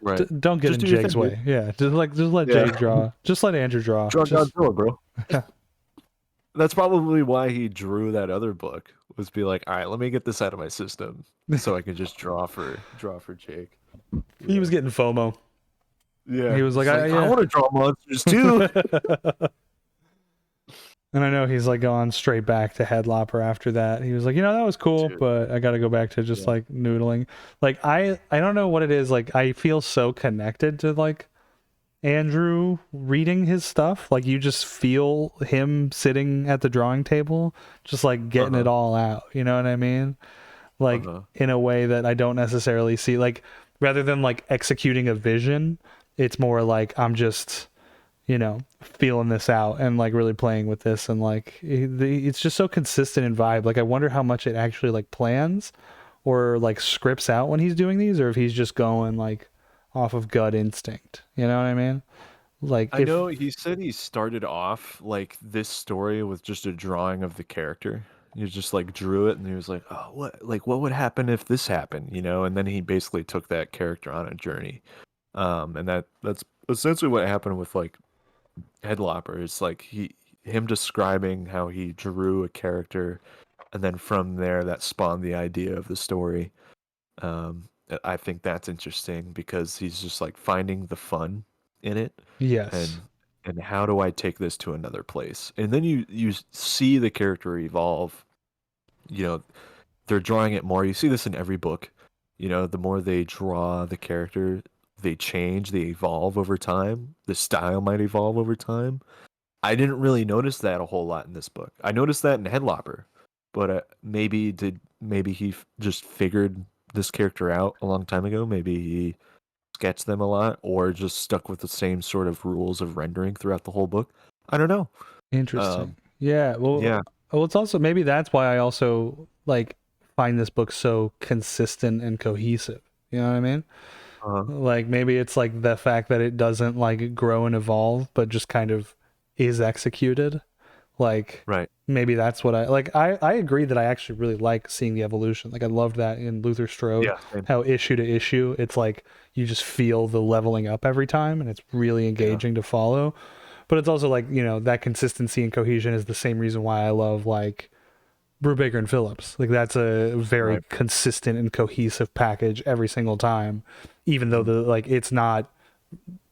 Right. don't get Just in do your Jake's thing, way. dude. Yeah, just let Yeah. Jake draw, just let Andrew draw. Draw Just Godzilla, bro. That's probably why he drew that other book. Was be like, all right, let me get this out of my system so I can just draw for Jake. he was getting FOMO. Yeah. He was like, I yeah. want to draw monsters too. And I know he's like gone straight back to Headlopper after that. He was like, that was cool, Dude. but I got to go back to just Yeah. like noodling. Like I don't know what it is. Like I feel so connected to like Andrew reading his stuff. Like you just feel him sitting at the drawing table, just like getting it all out. You know what I mean? Like in a way that I don't necessarily see. Like rather than like executing a vision, it's more like I'm just feeling this out and like really playing with this, and like it's just so consistent in vibe. Like I wonder how much it actually like plans or like scripts out when he's doing these, or if he's just going like off of gut instinct. You know what I mean? Like I know he said he started off like this story with just a drawing of the character. He just like drew it and he was like, oh, what would happen if this happened, and then he basically took that character on a journey. And that's essentially what happened with like Headlopper is like him describing how he drew a character, and then from there that spawned the idea of the story. I think that's interesting because he's just like finding the fun in it, Yes. and how do I take this to another place? And then you see the character evolve. You know, they're drawing it more. You see this in every book. You know, the more they draw the character, they change, they evolve over time. The style might evolve over time. I didn't really notice that a whole lot in this book. I noticed that in Headlopper, but maybe he just figured this character out a long time ago. Maybe he sketched them a lot, or just stuck with the same sort of rules of rendering throughout the whole book. I don't know. Interesting. Yeah. Yeah. Well, it's also maybe that's why I also like find this book so consistent and cohesive. You know what I mean? Uh, Like maybe it's like the fact that it doesn't like grow and evolve, but just kind of is executed. Like right. maybe that's what I like. I agree that I actually really like seeing the evolution. Like I loved that in Luther Strode, Yeah. Same. how issue to issue, it's like you just feel the leveling up every time, and it's really engaging to follow. But it's also like, you know, that consistency and cohesion is the same reason why I love like Brubaker and Phillips. Like that's a very Right. consistent and cohesive package every single time, even though the like it's not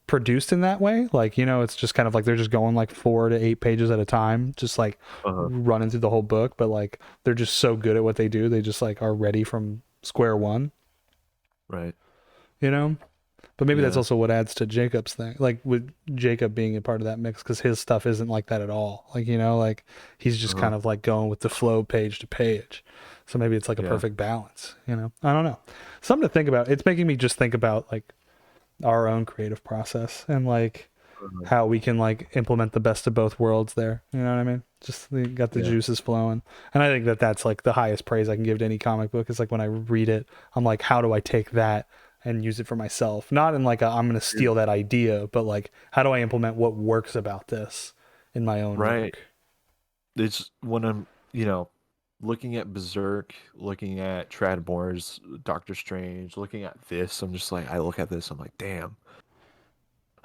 produced in that way. Like, you know, it's just kind of like they're just going like 4 to 8 pages at a time, just like running through the whole book. But like they're just so good at what they do, they just like are ready from square one. Right. You know. But maybe that's Yeah. also what adds to Jacob's thing, like with Jacob being a part of that mix, because his stuff isn't like that at all. Like, you know, like he's just kind of like going with the flow page to page. So maybe it's like a Yeah. perfect balance, you know? I don't know. Something to think about. It's making me just think about like our own creative process and like how we can like implement the best of both worlds there. You know what I mean? Just got the Yeah. juices flowing. And I think that that's like the highest praise I can give to any comic book is like when I read it, I'm like, how do I take that and use it for myself? Not in like I'm going to steal that idea, but like, how do I implement what works about this in my own Right. work? It's when I'm, you know, looking at Berserk, looking at Tradmore's Doctor Strange, looking at this, I'm just like, I look at this, I'm like, damn,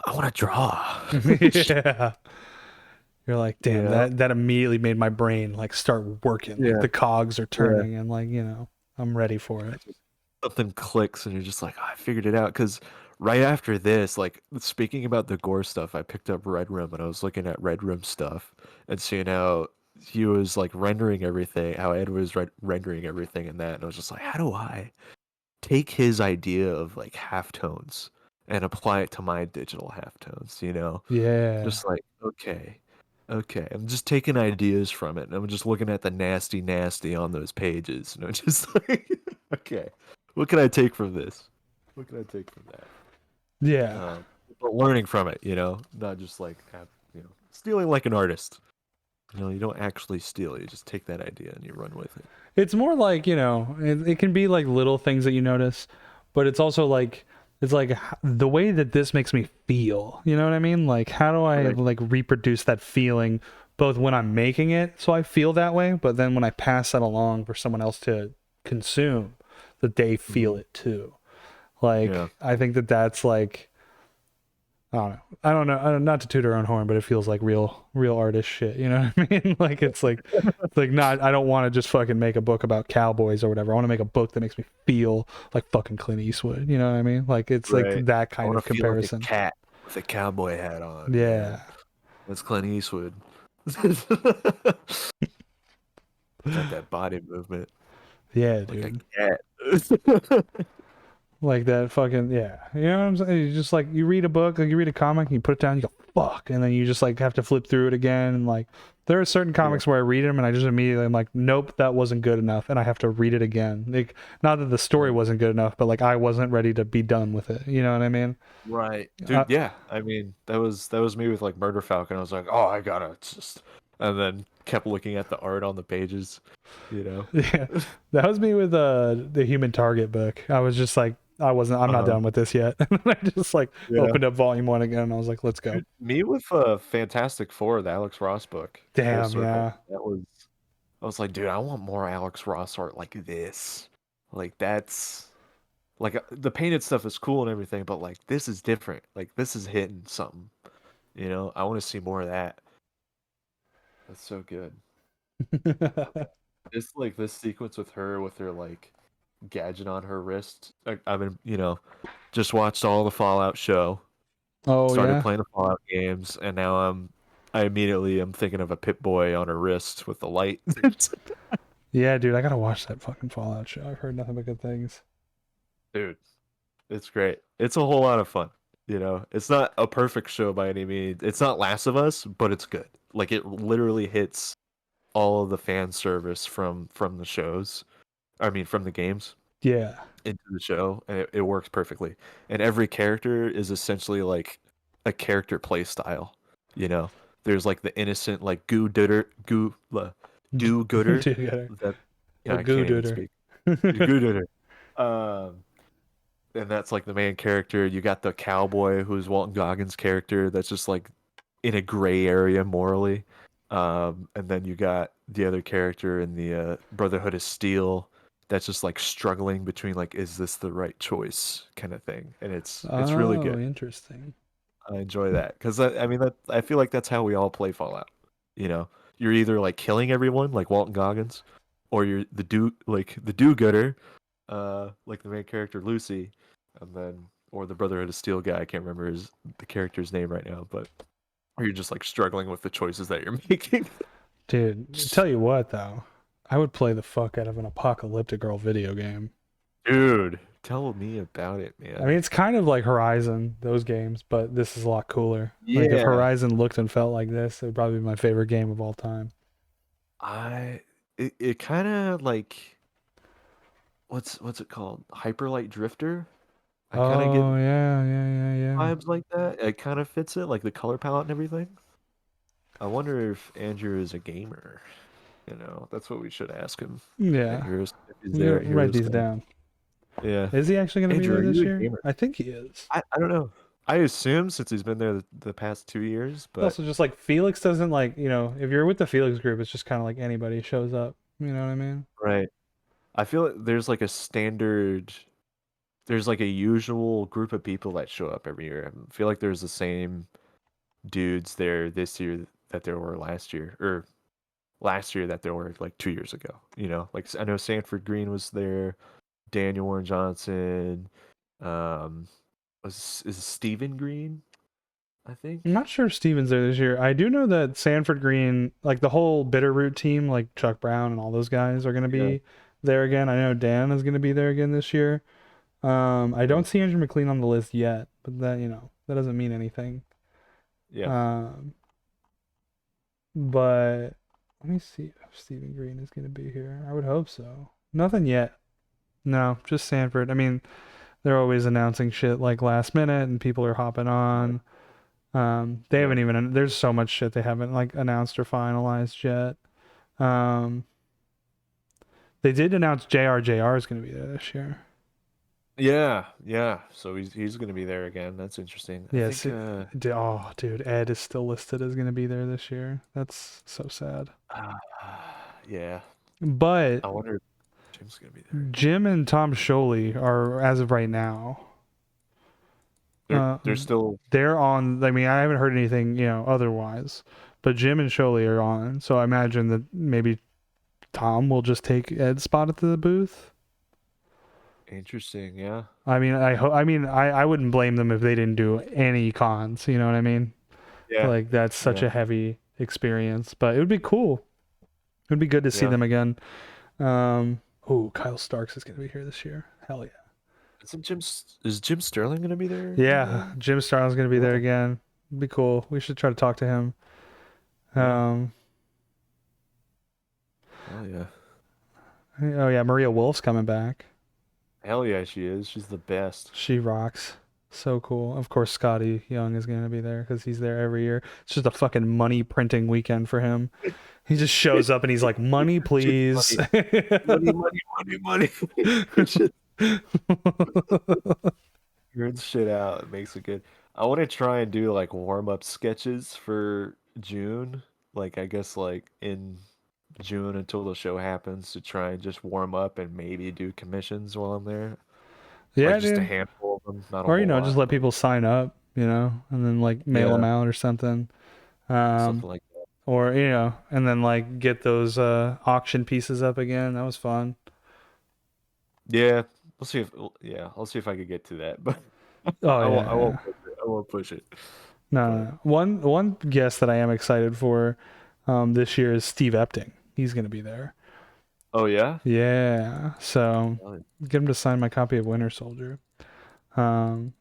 I want to draw. Yeah. You're like, damn, Yeah. that immediately made my brain like start working. Like Yeah. the cogs are Yeah. turning and like, you know, I'm ready for it. Something clicks and you're just like, oh, I figured it out. Because right after this, like speaking about the gore stuff, I picked up Red Room and I was looking at Red Room stuff and seeing how he was like rendering everything, how Ed was rendering everything in that. And I was just like, how do I take his idea of like halftones and apply it to my digital halftones, you know? Yeah. Just like, okay. Okay. I'm just taking ideas from it and I'm just looking at the nasty on those pages. And I'm just like, okay, what can I take from this? What can I take from that? Yeah. But learning from it, you know, not just like, you know, stealing like an artist. You know, you don't actually steal. You just take that idea and you run with it. It's more like, you know, it can be like little things that you notice, but it's also like, it's like the way that this makes me feel. You know what I mean? Like, how do I Right. like reproduce that feeling both when I'm making it so I feel that way, but then when I pass that along for someone else to consume, that they feel it too. Like, Yeah. I think that that's like, I don't know. Not to toot our own horn, but it feels like real artist shit. You know what I mean? Like it's like not. I don't want to just fucking make a book about cowboys or whatever. I want to make a book that makes me feel like fucking Clint Eastwood. You know what I mean? Like it's like Right. that I kind want of to feel like a comparison. cat with a cowboy hat on. Yeah. Man. That's Clint Eastwood. Got that body movement Yeah, like a dude. cat. Like that fucking yeah. You know what I'm saying? You just like you read a book, like you read a comic, and you put it down, you go fuck, and then you just like have to flip through it again. And like there are certain comics where I read them and I just immediately I'm like, nope, that wasn't good enough, and I have to read it again. Like not that the story wasn't good enough, but like I wasn't ready to be done with it. You know what I mean? Right. Dude, yeah. I mean, that was me with like Murder Falcon. I was like, "Oh, I gotta just," and then kept looking at the art on the pages, you know. Yeah, that was me with the Human Target book. I was just like, I'm not done with this yet. And I just like Yeah. opened up volume 1 again, and I was like, let's go. Dude, me with Fantastic Four, the Alex Ross book. Full Damn, circle. yeah. That was I was like, dude, I want more Alex Ross art like this. Like that's Like the painted stuff is cool and everything, but like this is different. Like this is hitting something. You know, I want to see more of that. That's so good. It's like this sequence with her like gadget on her wrist. I've been, just watched all the Fallout show, Oh started yeah, playing the Fallout games, and now I immediately am thinking of a Pip Boy on her wrist with the light. yeah, dude. I gotta watch that fucking Fallout show. I've heard nothing but good things. Dude, it's great. It's a whole lot of fun. It's not a perfect show by any means. It's not Last of Us, but it's good. Like it literally hits all of the fan service from the shows. I mean, from the games Yeah. into the show, and it works perfectly. And every character is essentially like a character play style. You know, there's like the innocent like do gooder Dude, that the I goo can't even dooder. speak. The gooder. Um, and that's like the main character. You got the cowboy who's Walton Goggins' character that's just like in a gray area morally. And then you got the other character in the Brotherhood of Steel that's just like struggling between like, is this the right choice kind of thing, and it's really Oh, good. interesting. I enjoy that because I mean that I feel like that's how we all play Fallout. You know, you're either like killing everyone like Walton Goggins, or you're the do-gooder, like the main character Lucy, and then or the Brotherhood of Steel guy. I can't remember the character's name right now, but or you're just like struggling with the choices that you're making. Dude, tell you what though, I would play the fuck out of an Apocalyptic Girl video game. Dude, tell me about it, I mean, man. it's kind of like Horizon, those games, but this is a lot cooler. Like if Yeah, Horizon looked and felt like this, it would probably be my favorite game of all time. I it kind of like what's it called? Hyperlight Drifter. I kind of get Oh yeah, yeah, yeah, yeah. vibes like that. It kind of fits it, like the color palette and everything. I wonder if Andrew is a gamer. That's what we should ask him at Yeah. Heroes if he's I'm there gonna at write Heroes these Con. down. Yeah, Is he actually gonna be Andrew, there are this you a year? gamer? I think he is. I don't know. I assume since he's been there the past 2 years, It's but also just like Felix doesn't like, if you're with the Felix group, it's just kind of like anybody shows up. You know what I mean? right. I feel like there's like a standard. There's like a usual group of people that show up every year. I feel like there's the same dudes there this year that there were last year, or last year that there were like 2 years ago. Like I know Sanford Green was there, Daniel Warren Johnson, um, is Stephen Green, I I'm think. not sure if Steven's there this year. I do know that Sanford Green, like the whole Bitterroot team, like Chuck Brown and all those guys are going to Yeah, be there again. I know Dan is going to be there again this year. I yeah, don't see Andrew McLean on the list yet, but that, that doesn't mean anything. yeah. Um, but let me see if Stephen Green is going to be here. I would hope so. Nothing yet. No, just Sanford. I mean, they're always announcing shit like last minute and people are hopping on. They Yeah. haven't even, there's so much shit they haven't like announced or finalized yet. Um, they did announce JR is going to be there this year. Yeah, yeah. So he's gonna be there again. That's interesting. I Yes. think. Oh, dude, Ed is still listed as going to be there this year. That's so sad. Yeah. But I wonder if Jim's gonna be there. Jim and Tom Sholey are, as of right now, They're still. they're on. I mean, I haven't heard anything, otherwise. But Jim and Sholey are on. So I imagine that maybe Tom will just take Ed's spot at the booth. Interesting, yeah. I mean, I wouldn't blame them if they didn't do any cons. You know what I mean? Yeah, Like that's such yeah, a heavy experience, but it would be cool. It would be good to see yeah. them again. Oh, Kyle Starks is gonna be here this year. Hell yeah. Is Jim Sterling gonna be there Yeah, again? Jim Starling's gonna be there Yeah, again. It'd be cool. We should try to talk to him. yeah. Um, Hell yeah. oh yeah, Maria Wolf's coming back. Hell yeah, she is. She's the best. She rocks. So cool. Of course, Scotty Young is gonna be there because he's there every year. It's just a fucking money printing weekend for him. He just shows up and he's like, "Money, Just please." money. Just turns shit out. It makes it good. I want to try and do like warm up sketches for June. Like I guess like in June until the show happens to try and just warm up and maybe do commissions while I'm there. Yeah, Like just a dude. handful of them, not a Or, whole just lot. let people sign up, and then like mail them Yeah, out or something. something like that. Or, and then like get those auction pieces up again. That was fun. Yeah, we'll see if I'll see if I could get to that, but Oh, I won't. yeah. I won't Yeah. push it. I won't push it. No, But no. One guest that I am excited for this year is Steve Epting. He's going to be there. oh yeah, Yeah. So oh, get him to sign my copy of Winter Soldier. Um,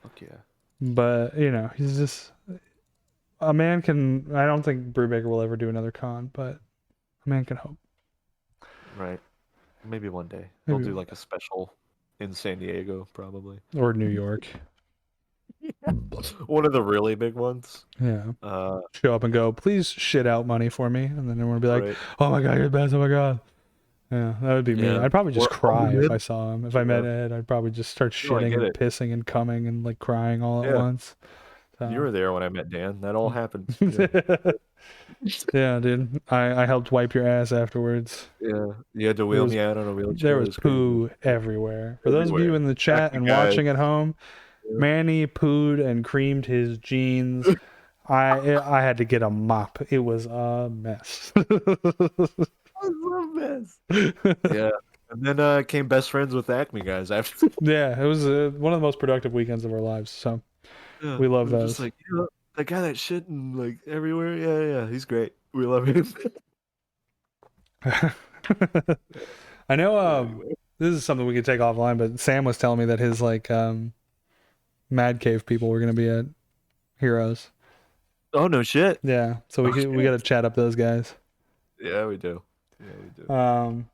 fuck yeah, but he's just a man can. I don't think Brubaker will ever do another con, but a man can hope. right. Maybe one day he'll Maybe do one like a special in San Diego, probably. day. Or New York. One of the really big ones. Yeah. Uh, Show up and go, please shit out money for me, and then everyone will be like, right. oh my god, you're the best. Oh my god. Yeah, that would be me. Yeah. I'd probably just Or cry if I Mid. saw him. If I Yeah. met Ed, I'd probably just start No, I shitting get and it. pissing and coming and like crying all at Yeah. once. You So. were there when I met Dan. That all happened. Yeah. Yeah, dude. I helped wipe your ass afterwards. Yeah. You had to There wheel was me out on a wheelchair. there It was was crazy. poo everywhere. For those of you Everywhere. in the chat Happy and guys. watching at home, Yeah. Manny pooed and creamed his jeans. I had to get a mop. It was a mess. I love this. Yeah. And then came best friends with Acme guys after. Yeah, it was one of the most productive weekends of our lives. So Yeah. we love It was just those. like, that guy that shit and like everywhere. Yeah, he's great. We love him. I know Anyway. this is something we could take offline, but Sam was telling me that his like Mad Cave people were gonna be at Heroes. Oh no shit. Yeah, so we Oh, we got to chat up those guys. Yeah, we do. Yeah, we do.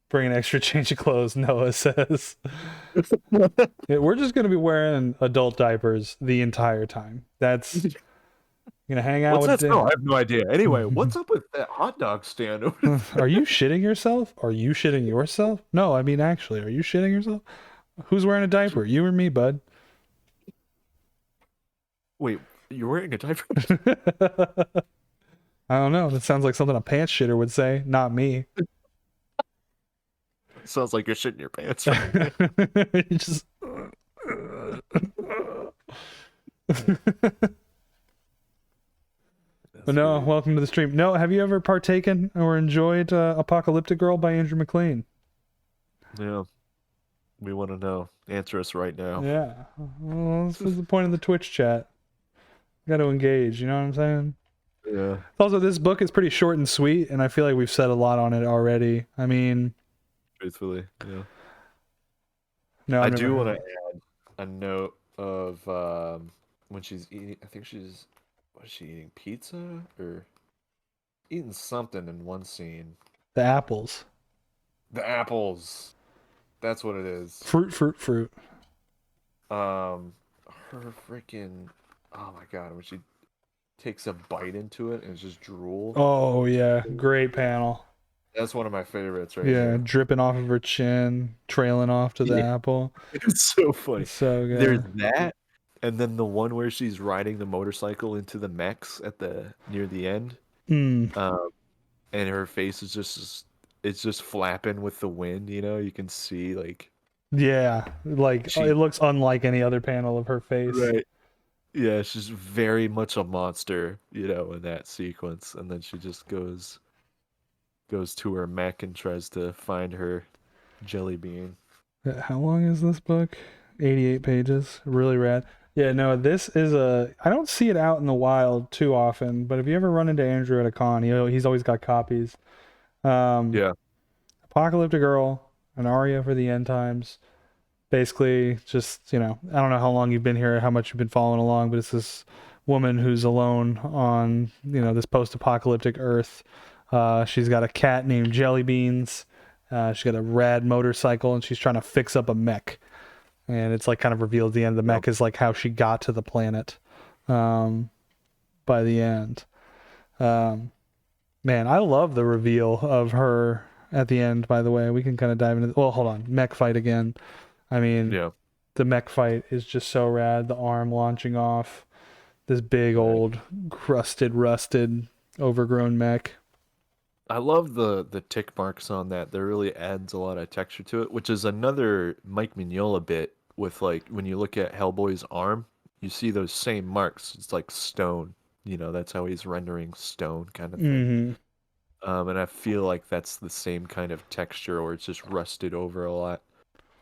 Bring an extra change of clothes. Noah says yeah, we're just gonna be wearing adult diapers the entire time. That's gonna hang out What's with that smell? I have no idea. Anyway, what's up with that hot dog stand over there? Are you shitting yourself? Are you shitting yourself? No, I mean actually, are you shitting yourself? Who's wearing a diaper? You or me, bud? Wait, you're wearing a diaper? I don't know. That sounds like something a pants shitter would say. Not me. Sounds like you're shitting your pants. You just. But no, welcome to the stream. No, have you ever partaken or enjoyed Apocalyptic Girl by Andrew McLean? Yeah. We want to know. Answer us right now. Yeah. Well, this is the point of the Twitch chat. Got to engage, you know what I'm saying? Yeah. Also, this book is pretty short and sweet, and I feel like we've said a lot on it already. I mean, Truthfully, yeah. no, I do want to add a note of when she's eating. I think she's. What is she eating? Pizza or eating something in one scene? the apples. The apples. That's what it is. Fruit. Her freaking. Oh my god! When she takes a bite into it and it's just drool. Oh yeah, great panel. That's one of my favorites right Yeah, here. dripping off of her chin, trailing off to the Yeah. apple. It's so funny. It's so good. There's that, and then the one where she's riding the motorcycle into the mechs at near the end, Mm. and her face is just flapping with the wind. You can see like Yeah, like She- it looks unlike any other panel of her face. right. Yeah, she's very much a monster, in that sequence, and then she just goes to her mech and tries to find her jelly bean. How long is this book? 88 pages. Really rad. Yeah, no, this is I don't see it out in the wild too often, but if you ever run into Andrew at a con, he's always got copies. Yeah. Apocalyptic Girl, an aria for the end times. Basically, just, I don't know how long you've been here, how much you've been following along, but it's this woman who's alone on, this post-apocalyptic Earth. She's got a cat named Jelly Beans. She's got a rad motorcycle, and she's trying to fix up a mech. And it's like kind of revealed at the end. The mech is like how she got to the planet by the end. Man, I love the reveal of her at the end, by the way. We can kind of dive into... Well, hold on. Mech fight again. I mean, Yeah. the mech fight is just so rad. The arm launching off this big old crusted, rusted, overgrown mech. I love the tick marks on that. That really adds a lot of texture to it, which is another Mike Mignola bit with like when you look at Hellboy's arm, you see those same marks. It's like stone. That's how he's rendering stone kind of thing. Mm-hmm. And I feel like that's the same kind of texture, or it's just rusted over a lot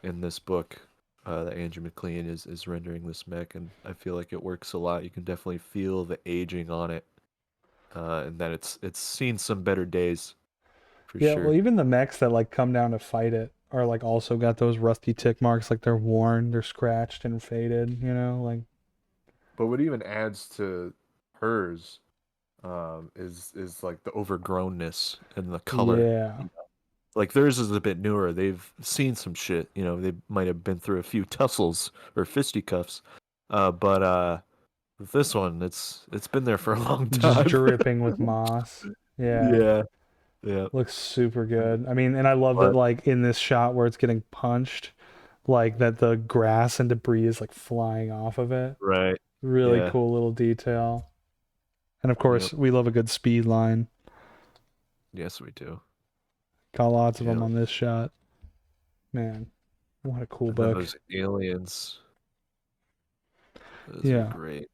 in this book. That Andrew MacLean is rendering this mech, and I feel like it works a lot. You can definitely feel the aging on it, and that it's seen some better days for Yeah, well, sure. even the mechs that like come down to fight it are like also got those rusty tick marks, like they're worn, they're scratched and faded, like But what even adds to hers is like the overgrownness and the color. yeah. Like theirs is a bit newer. They've seen some shit. They might have been through a few tussles or fisticuffs. But with this one, it's been there for a long Just time. dripping with moss. Yeah. Yeah, yeah. Looks super good. I mean, and I love that But like in this shot where it's getting punched, like that the grass and debris is like flying off of it. right, Really yeah, cool little detail. And of yep. course, we love a good speed line. Yes, we do. Got lots of them Yeah, on this shot. Man, what a cool and then book. those aliens, those are Yeah. great.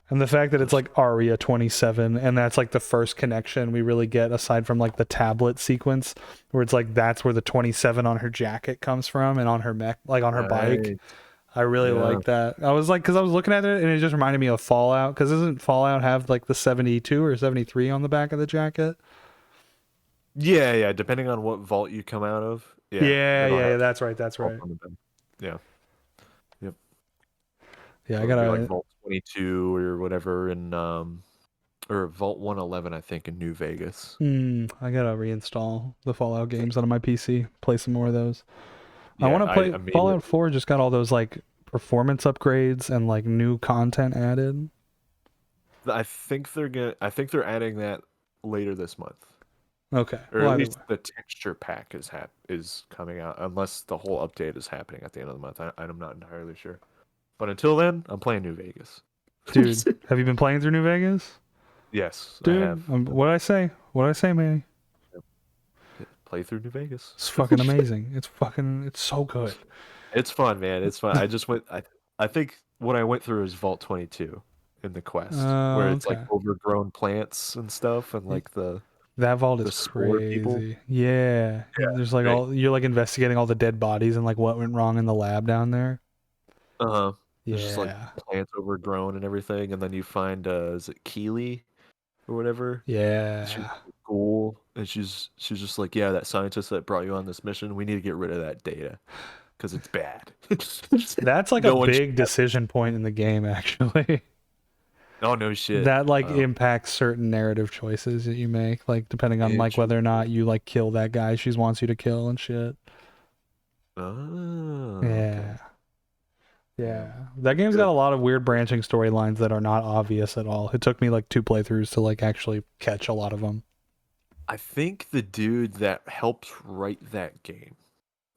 And the fact that it's Those- like Aria 27, and that's like the first connection we really get aside from like the tablet sequence, where it's like that's where the 27 on her jacket comes from and on her mech, like on her bike. Right. I really Yeah. like that. I was like, because I was looking at it and it just reminded me of Fallout. Because doesn't Fallout have like the 72 or 73 on the back of the jacket? Yeah, yeah. Depending on what vault you come out of, Yeah, it'll yeah, have yeah. That's right. That's vault right. on the back. Yeah, yep. Yeah, I It'll be like gotta. Vault 22 or whatever in or Vault 111, I think, in New Vegas. I gotta reinstall the Fallout games onto my PC. Play some more of those. I Yeah, want to I play immediately. Fallout 4. Just got all those like performance upgrades and like new content added. I think they're adding that later this month, Okay. or Well, at either least way. the texture pack is coming out, unless the whole update is happening at the end of the month. I'm not entirely sure. But until then, I'm playing New Vegas. Dude, have you been playing through New Vegas? Yes, I Dude, have. what did I say? What did I say, man? Play through New Vegas. It's fucking amazing. It's so good. It's fun, man. It's fun. I just went. I think what I went through is Vault 22 in the quest, where it's like Okay. overgrown plants and stuff, and like That vault the is spore people. crazy. Yeah. There's like Right. all you're like investigating all the dead bodies and like what went wrong in the lab down there. Uh-huh. There's just like Yeah. plants overgrown and everything, and then you find is it Keely or whatever? She's Yeah. cool, and she's just like, yeah, that scientist that brought you on this mission, we need to get rid of that data because it's bad. That's like a No one should big decision point in the game actually. Oh no shit. That like impacts certain narrative choices that you make, like depending on like whether or not you like kill that guy she wants you to kill and shit. Oh, Yeah. okay. Yeah. That game's got a lot of weird branching storylines that are not obvious at all. It took me like 2 playthroughs to like actually catch a lot of them. I think the dude that helped write that game,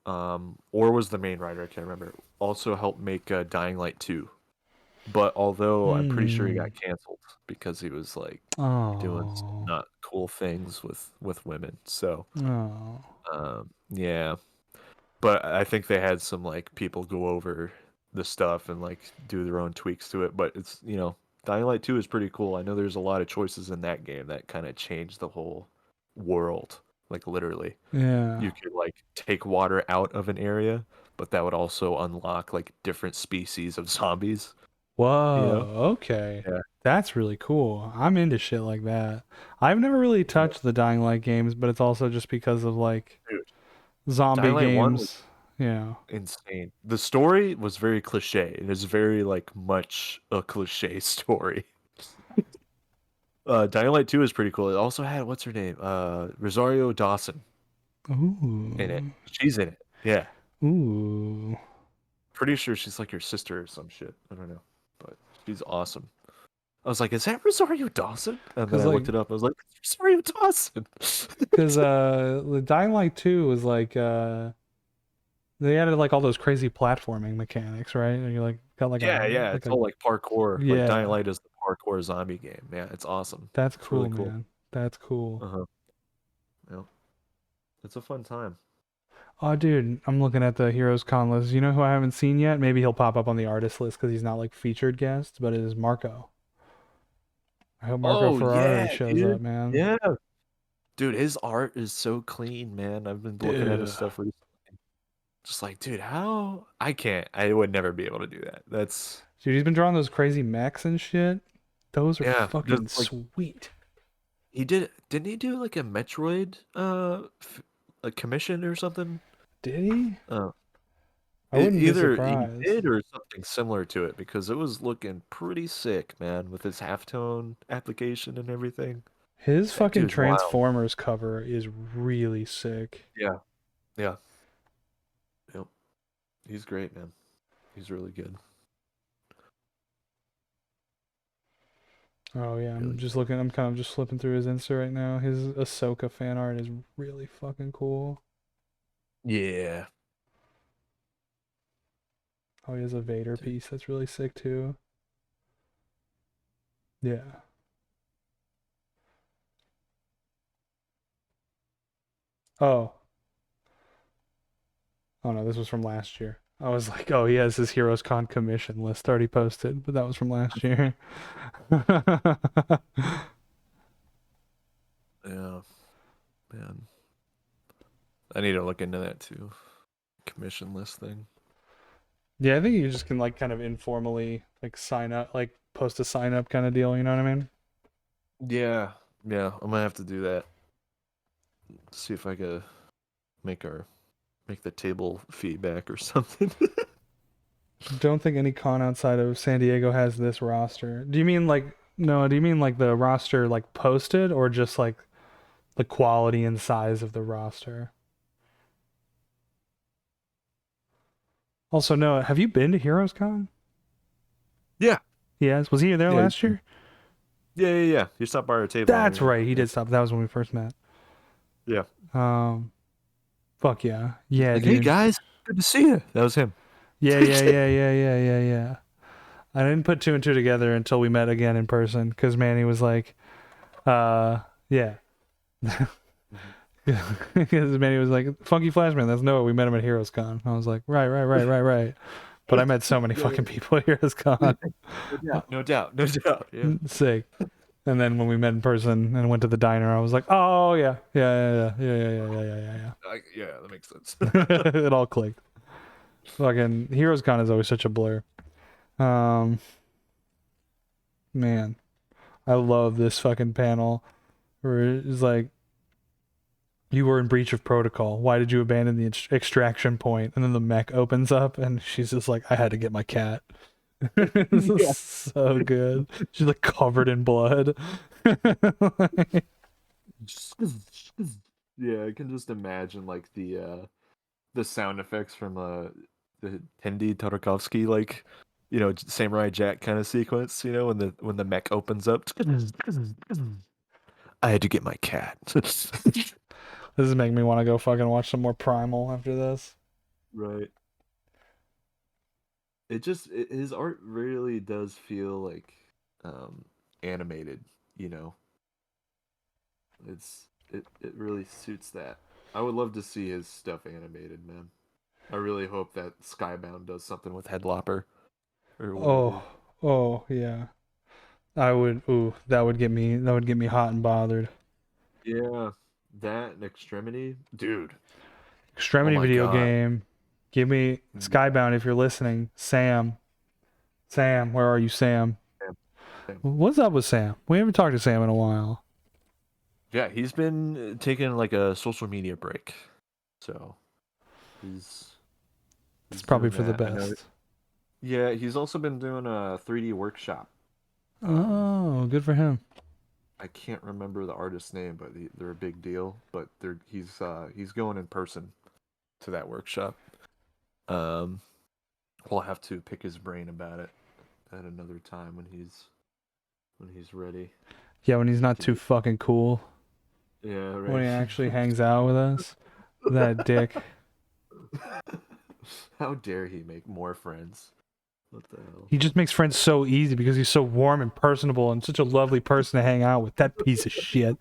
or was the main writer, I can't remember, also helped make Dying Light 2. But although I'm pretty sure he got canceled because he was like doing some Oh. not cool things with women. So Oh. yeah. But I think they had some like people go over the stuff and like do their own tweaks to it. But it's Dying Light 2 is pretty cool. I know there's a lot of choices in that game that kind of changed the whole world. Like literally. Yeah. You could like take water out of an area, but that would also unlock like different species of zombies. Whoa, okay. Yeah. That's really cool. I'm into shit like that. I've never really touched the Dying Light games, but it's also just because of like Dude, zombie Dying Light 1 was games. Yeah. insane. The story was very cliche. It is very like much a cliche story. Dying Light 2 is pretty cool. It also had what's her name? Rosario Dawson in it. Ooh. She's in it. Yeah. Ooh. Pretty sure she's like your sister or some shit. I don't know. But she's awesome. I was like, is that Rosario Dawson? And then I looked it up. I was like, it's Rosario Dawson. Because the Dying Light 2 was like they added like all those crazy platforming mechanics, right? And you like got like yeah, a it's all like parkour. yeah. Like Dying Light is the parkour zombie game. Yeah, it's awesome. That's It's cool, really cool. man. That's cool. Uh-huh. Yep. It's a fun time. Oh, dude, I'm looking at the Heroes Con list. You know who I haven't seen yet? Maybe he'll pop up on the artist list because he's not like featured guest, but it is Marco. I hope Marco Oh Ferrari yeah, shows dude. up, man. Yeah. Dude, his art is so clean, man. I've been looking at his Dude. stuff recently. Just like, dude, how I can't. I would never be able to do that. That's Dude, he's been drawing those crazy mechs and shit. Those are yeah. fucking Just like sweet. he didn't he do like a Metroid a commission or something? Did he? Uh I wouldn't be either he surprised. did or something similar to it because it was looking pretty sick, man, with his halftone application and everything. His That fucking dude's wild. Transformers cover is really sick. Yeah. Yeah. Yep. He's great, man. He's really good. Oh yeah, I'm Really just looking. I'm kind of just flipping through his Insta right now. His Ahsoka fan art is really fucking cool. Yeah. Oh, he has a Vader Dude. piece that's really sick too. Yeah. Oh. Oh no, this was from last year. I was like, oh, he has his Heroes Con commission list already posted, but that was from last year. Yeah. Man. I need to look into that too. Commission list thing. Yeah, I think you just can like kind of informally like sign up, like post a sign up kind of deal. You know what I mean? Yeah. Yeah. I'm gonna have to do that. See if I could make the table feedback or something. Don't think any con outside of San Diego has this roster. Do you mean like no? Do you mean like the roster like posted or just like the quality and size of the roster? Also, Noah, have you been to Heroes Con? Yeah. Yes. Was he there Yeah. last year? Yeah. You stopped by our table. That's right. He did stop. That was when we first met. Yeah. Um, fuck yeah. Yeah, Like, hey dude. guys, good to see you. That was him. Yeah. I didn't put two and two together until we met again in person because Manny was like, yeah. Because Manny was like, Funky Flashman, that's Noah. We met him at Heroes Con. I was like, right. But I met so many fucking people at Heroes Con. No doubt. Yeah. Sick. And then when we met in person and went to the diner, I was like, oh, yeah. Yeah, that makes sense. It all clicked. Fucking Heroes Con is always such a blur. Man, I love this fucking panel where it's like, you were in breach of protocol. Why did you abandon the extraction point? And then the mech opens up and she's just like, I had to get my cat. This is so good. She's like covered in blood. Yeah, I can just imagine like the sound effects from the Tendi Tarkovsky like Samurai Jack kind of sequence, when the mech opens up. I had to get my cat. This is making me want to go fucking watch some more Primal after this. Right. His art really does feel like animated, it really suits that. I would love to see his stuff animated, man. I really hope that Skybound does something with Headlopper or whatever. Oh yeah. I would that would get me hot and bothered. Yeah, that and Extremity, dude. Extremity my video God. game. Give me Skybound if you're listening. Sam, where are you, Sam? Sam. What's up with Sam? We haven't talked to Sam in a while. Yeah, he's been taking like a social media break, so he's It's probably doing for the that. I know- best. Yeah, he's also been doing a 3D workshop. Oh, good for him. I can't remember the artist's name, but they're a big deal. But he's going in person to that workshop. We'll have to pick his brain about it at another time when he's ready. Yeah, when he's not too fucking cool. Yeah, right. When he actually hangs out with us. That dick. How dare he make more friends? What the hell? He just makes friends so easy because he's so warm and personable and such a lovely person to hang out with. That piece of shit.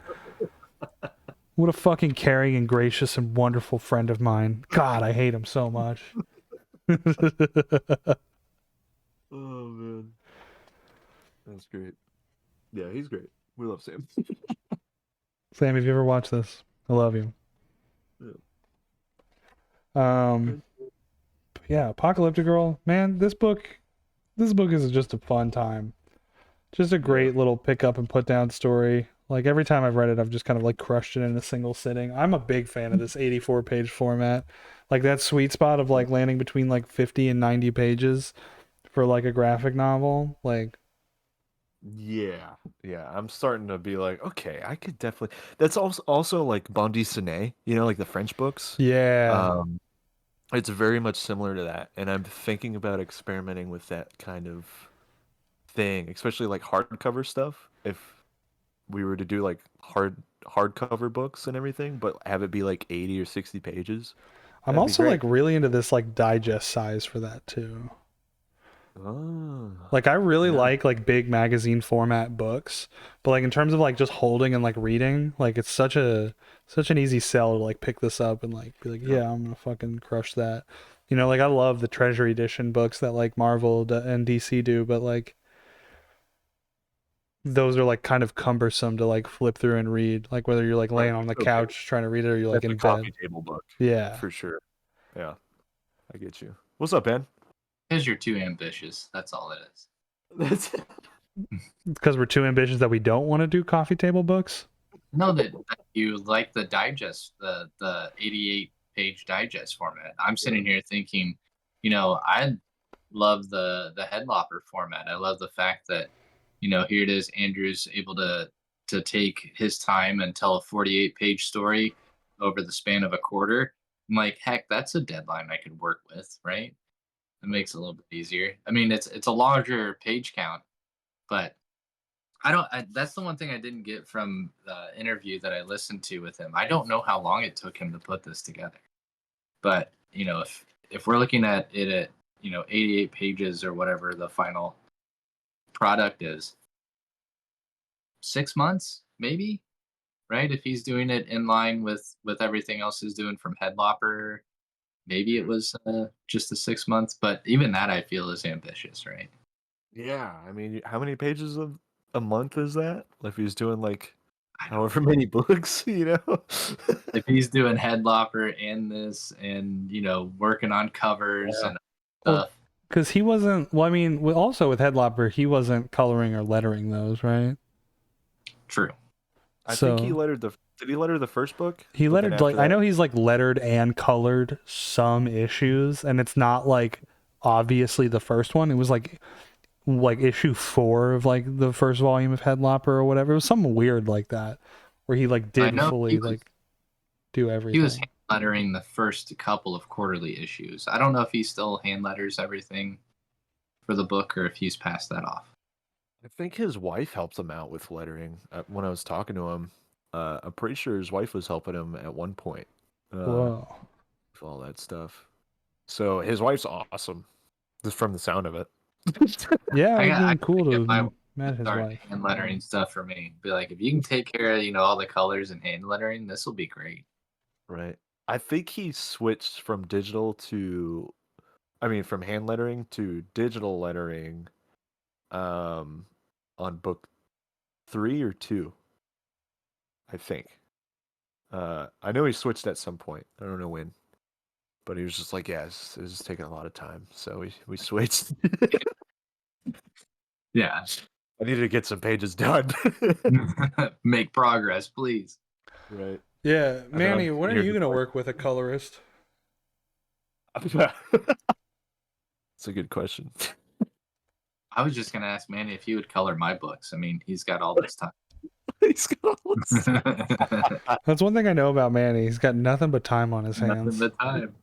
What a fucking caring and gracious and wonderful friend of mine. God, I hate him so much. Oh man, that's great. Yeah, he's great. We love Sam. Sam, if you ever watch this, I love you. Yeah. Yeah, Apocalyptic Girl, man, this book is just a fun time. Just a great little pick up and put down story. Like every time I've read it, I've just kind of like crushed it in a single sitting. I'm a big fan of this 84 page format. Like that sweet spot of like landing between like 50 and 90 pages for like a graphic novel. Like, Yeah, I'm starting to be like, okay, I could definitely. That's also like Bande Dessinée, like the French books. yeah. It's very much similar to that, and I'm thinking about experimenting with that kind of thing, especially like hardcover stuff. If we were to do like hardcover books and everything, but have it be like 80 or 60 pages, I'm that'd be also like great. really into this like digest size for that too. Oh, Like I really yeah. like big magazine format books, but like in terms of like just holding and like reading, like it's such an easy sell to like pick this up and like be like, yeah, I'm gonna fucking crush that. Like I love the Treasury Edition books that like Marvel and DC do, but like those are like kind of cumbersome to like flip through and read, like whether you're like laying on the Okay. couch trying to read it or you're like That's a in coffee bed. table book Yeah. for sure. Yeah, I get you. What's up, Ben? Because you're too ambitious. That's all it is. That's Because we're too ambitious that we don't want to do coffee table books. No, that you like the digest, the 88 page digest format. I'm sitting here thinking, I love the headlopper format. I love the fact that, here it is, Andrew's able to take his time and tell a 48 page story over the span of a quarter. I'm like, heck, that's a deadline I could work with, right? It makes it a little bit easier. I mean, it's a larger page count, but that's the one thing I didn't get from the interview that I listened to with him. I don't know how long it took him to put this together, but if we're looking at it at 88 pages or whatever the final product is, 6 months maybe, right? If he's doing it in line with everything else he's doing from Headlopper, maybe it was just the 6 months. But even that I feel is ambitious, right? Yeah, I mean, how many pages of a month is that? If he's doing like I don't however many books, if he's doing Headlopper and this and working on covers and Well, stuff. because he wasn't. Well, I mean, also with Headlopper, he wasn't coloring or lettering those, right? True. I think he So lettered the. Did he letter the first book? he But then lettered like after I that, know he's like lettered and colored some issues, and it's not like obviously the first one. It was like issue 4 of like the first volume of Headlopper or whatever. It was something weird like that, where he like I didn't know fully like do he was everything. hand lettering the first couple of quarterly issues. I don't know if he still hand letters everything for the book or if he's passed that off. I think his wife helped him out with lettering. When I was talking to him, I'm pretty sure his wife was helping him at one point. Whoa. With all that stuff. So his wife's awesome, just from the sound of it. Yeah, it'd I been cool gotta to get my have met his start wife. hand lettering stuff for me. Be like, if you can take care of all the colors and hand lettering, this will be great. Right. I think he switched from from hand lettering to digital lettering, on book 3 or 2, I think. I know he switched at some point. I don't know when, but he was just like, yeah, it's taking a lot of time, so we switched. Yeah. I needed to get some pages done. Make progress, please. Right. Yeah, And then Manny, I'm when are here you just gonna like, work with a colorist? it's a good question. I was just gonna ask Manny if he would color my books. I mean, he's got all this time. He's got all this- That's one thing I know about Manny. He's got nothing but time on his Nothing hands. but time.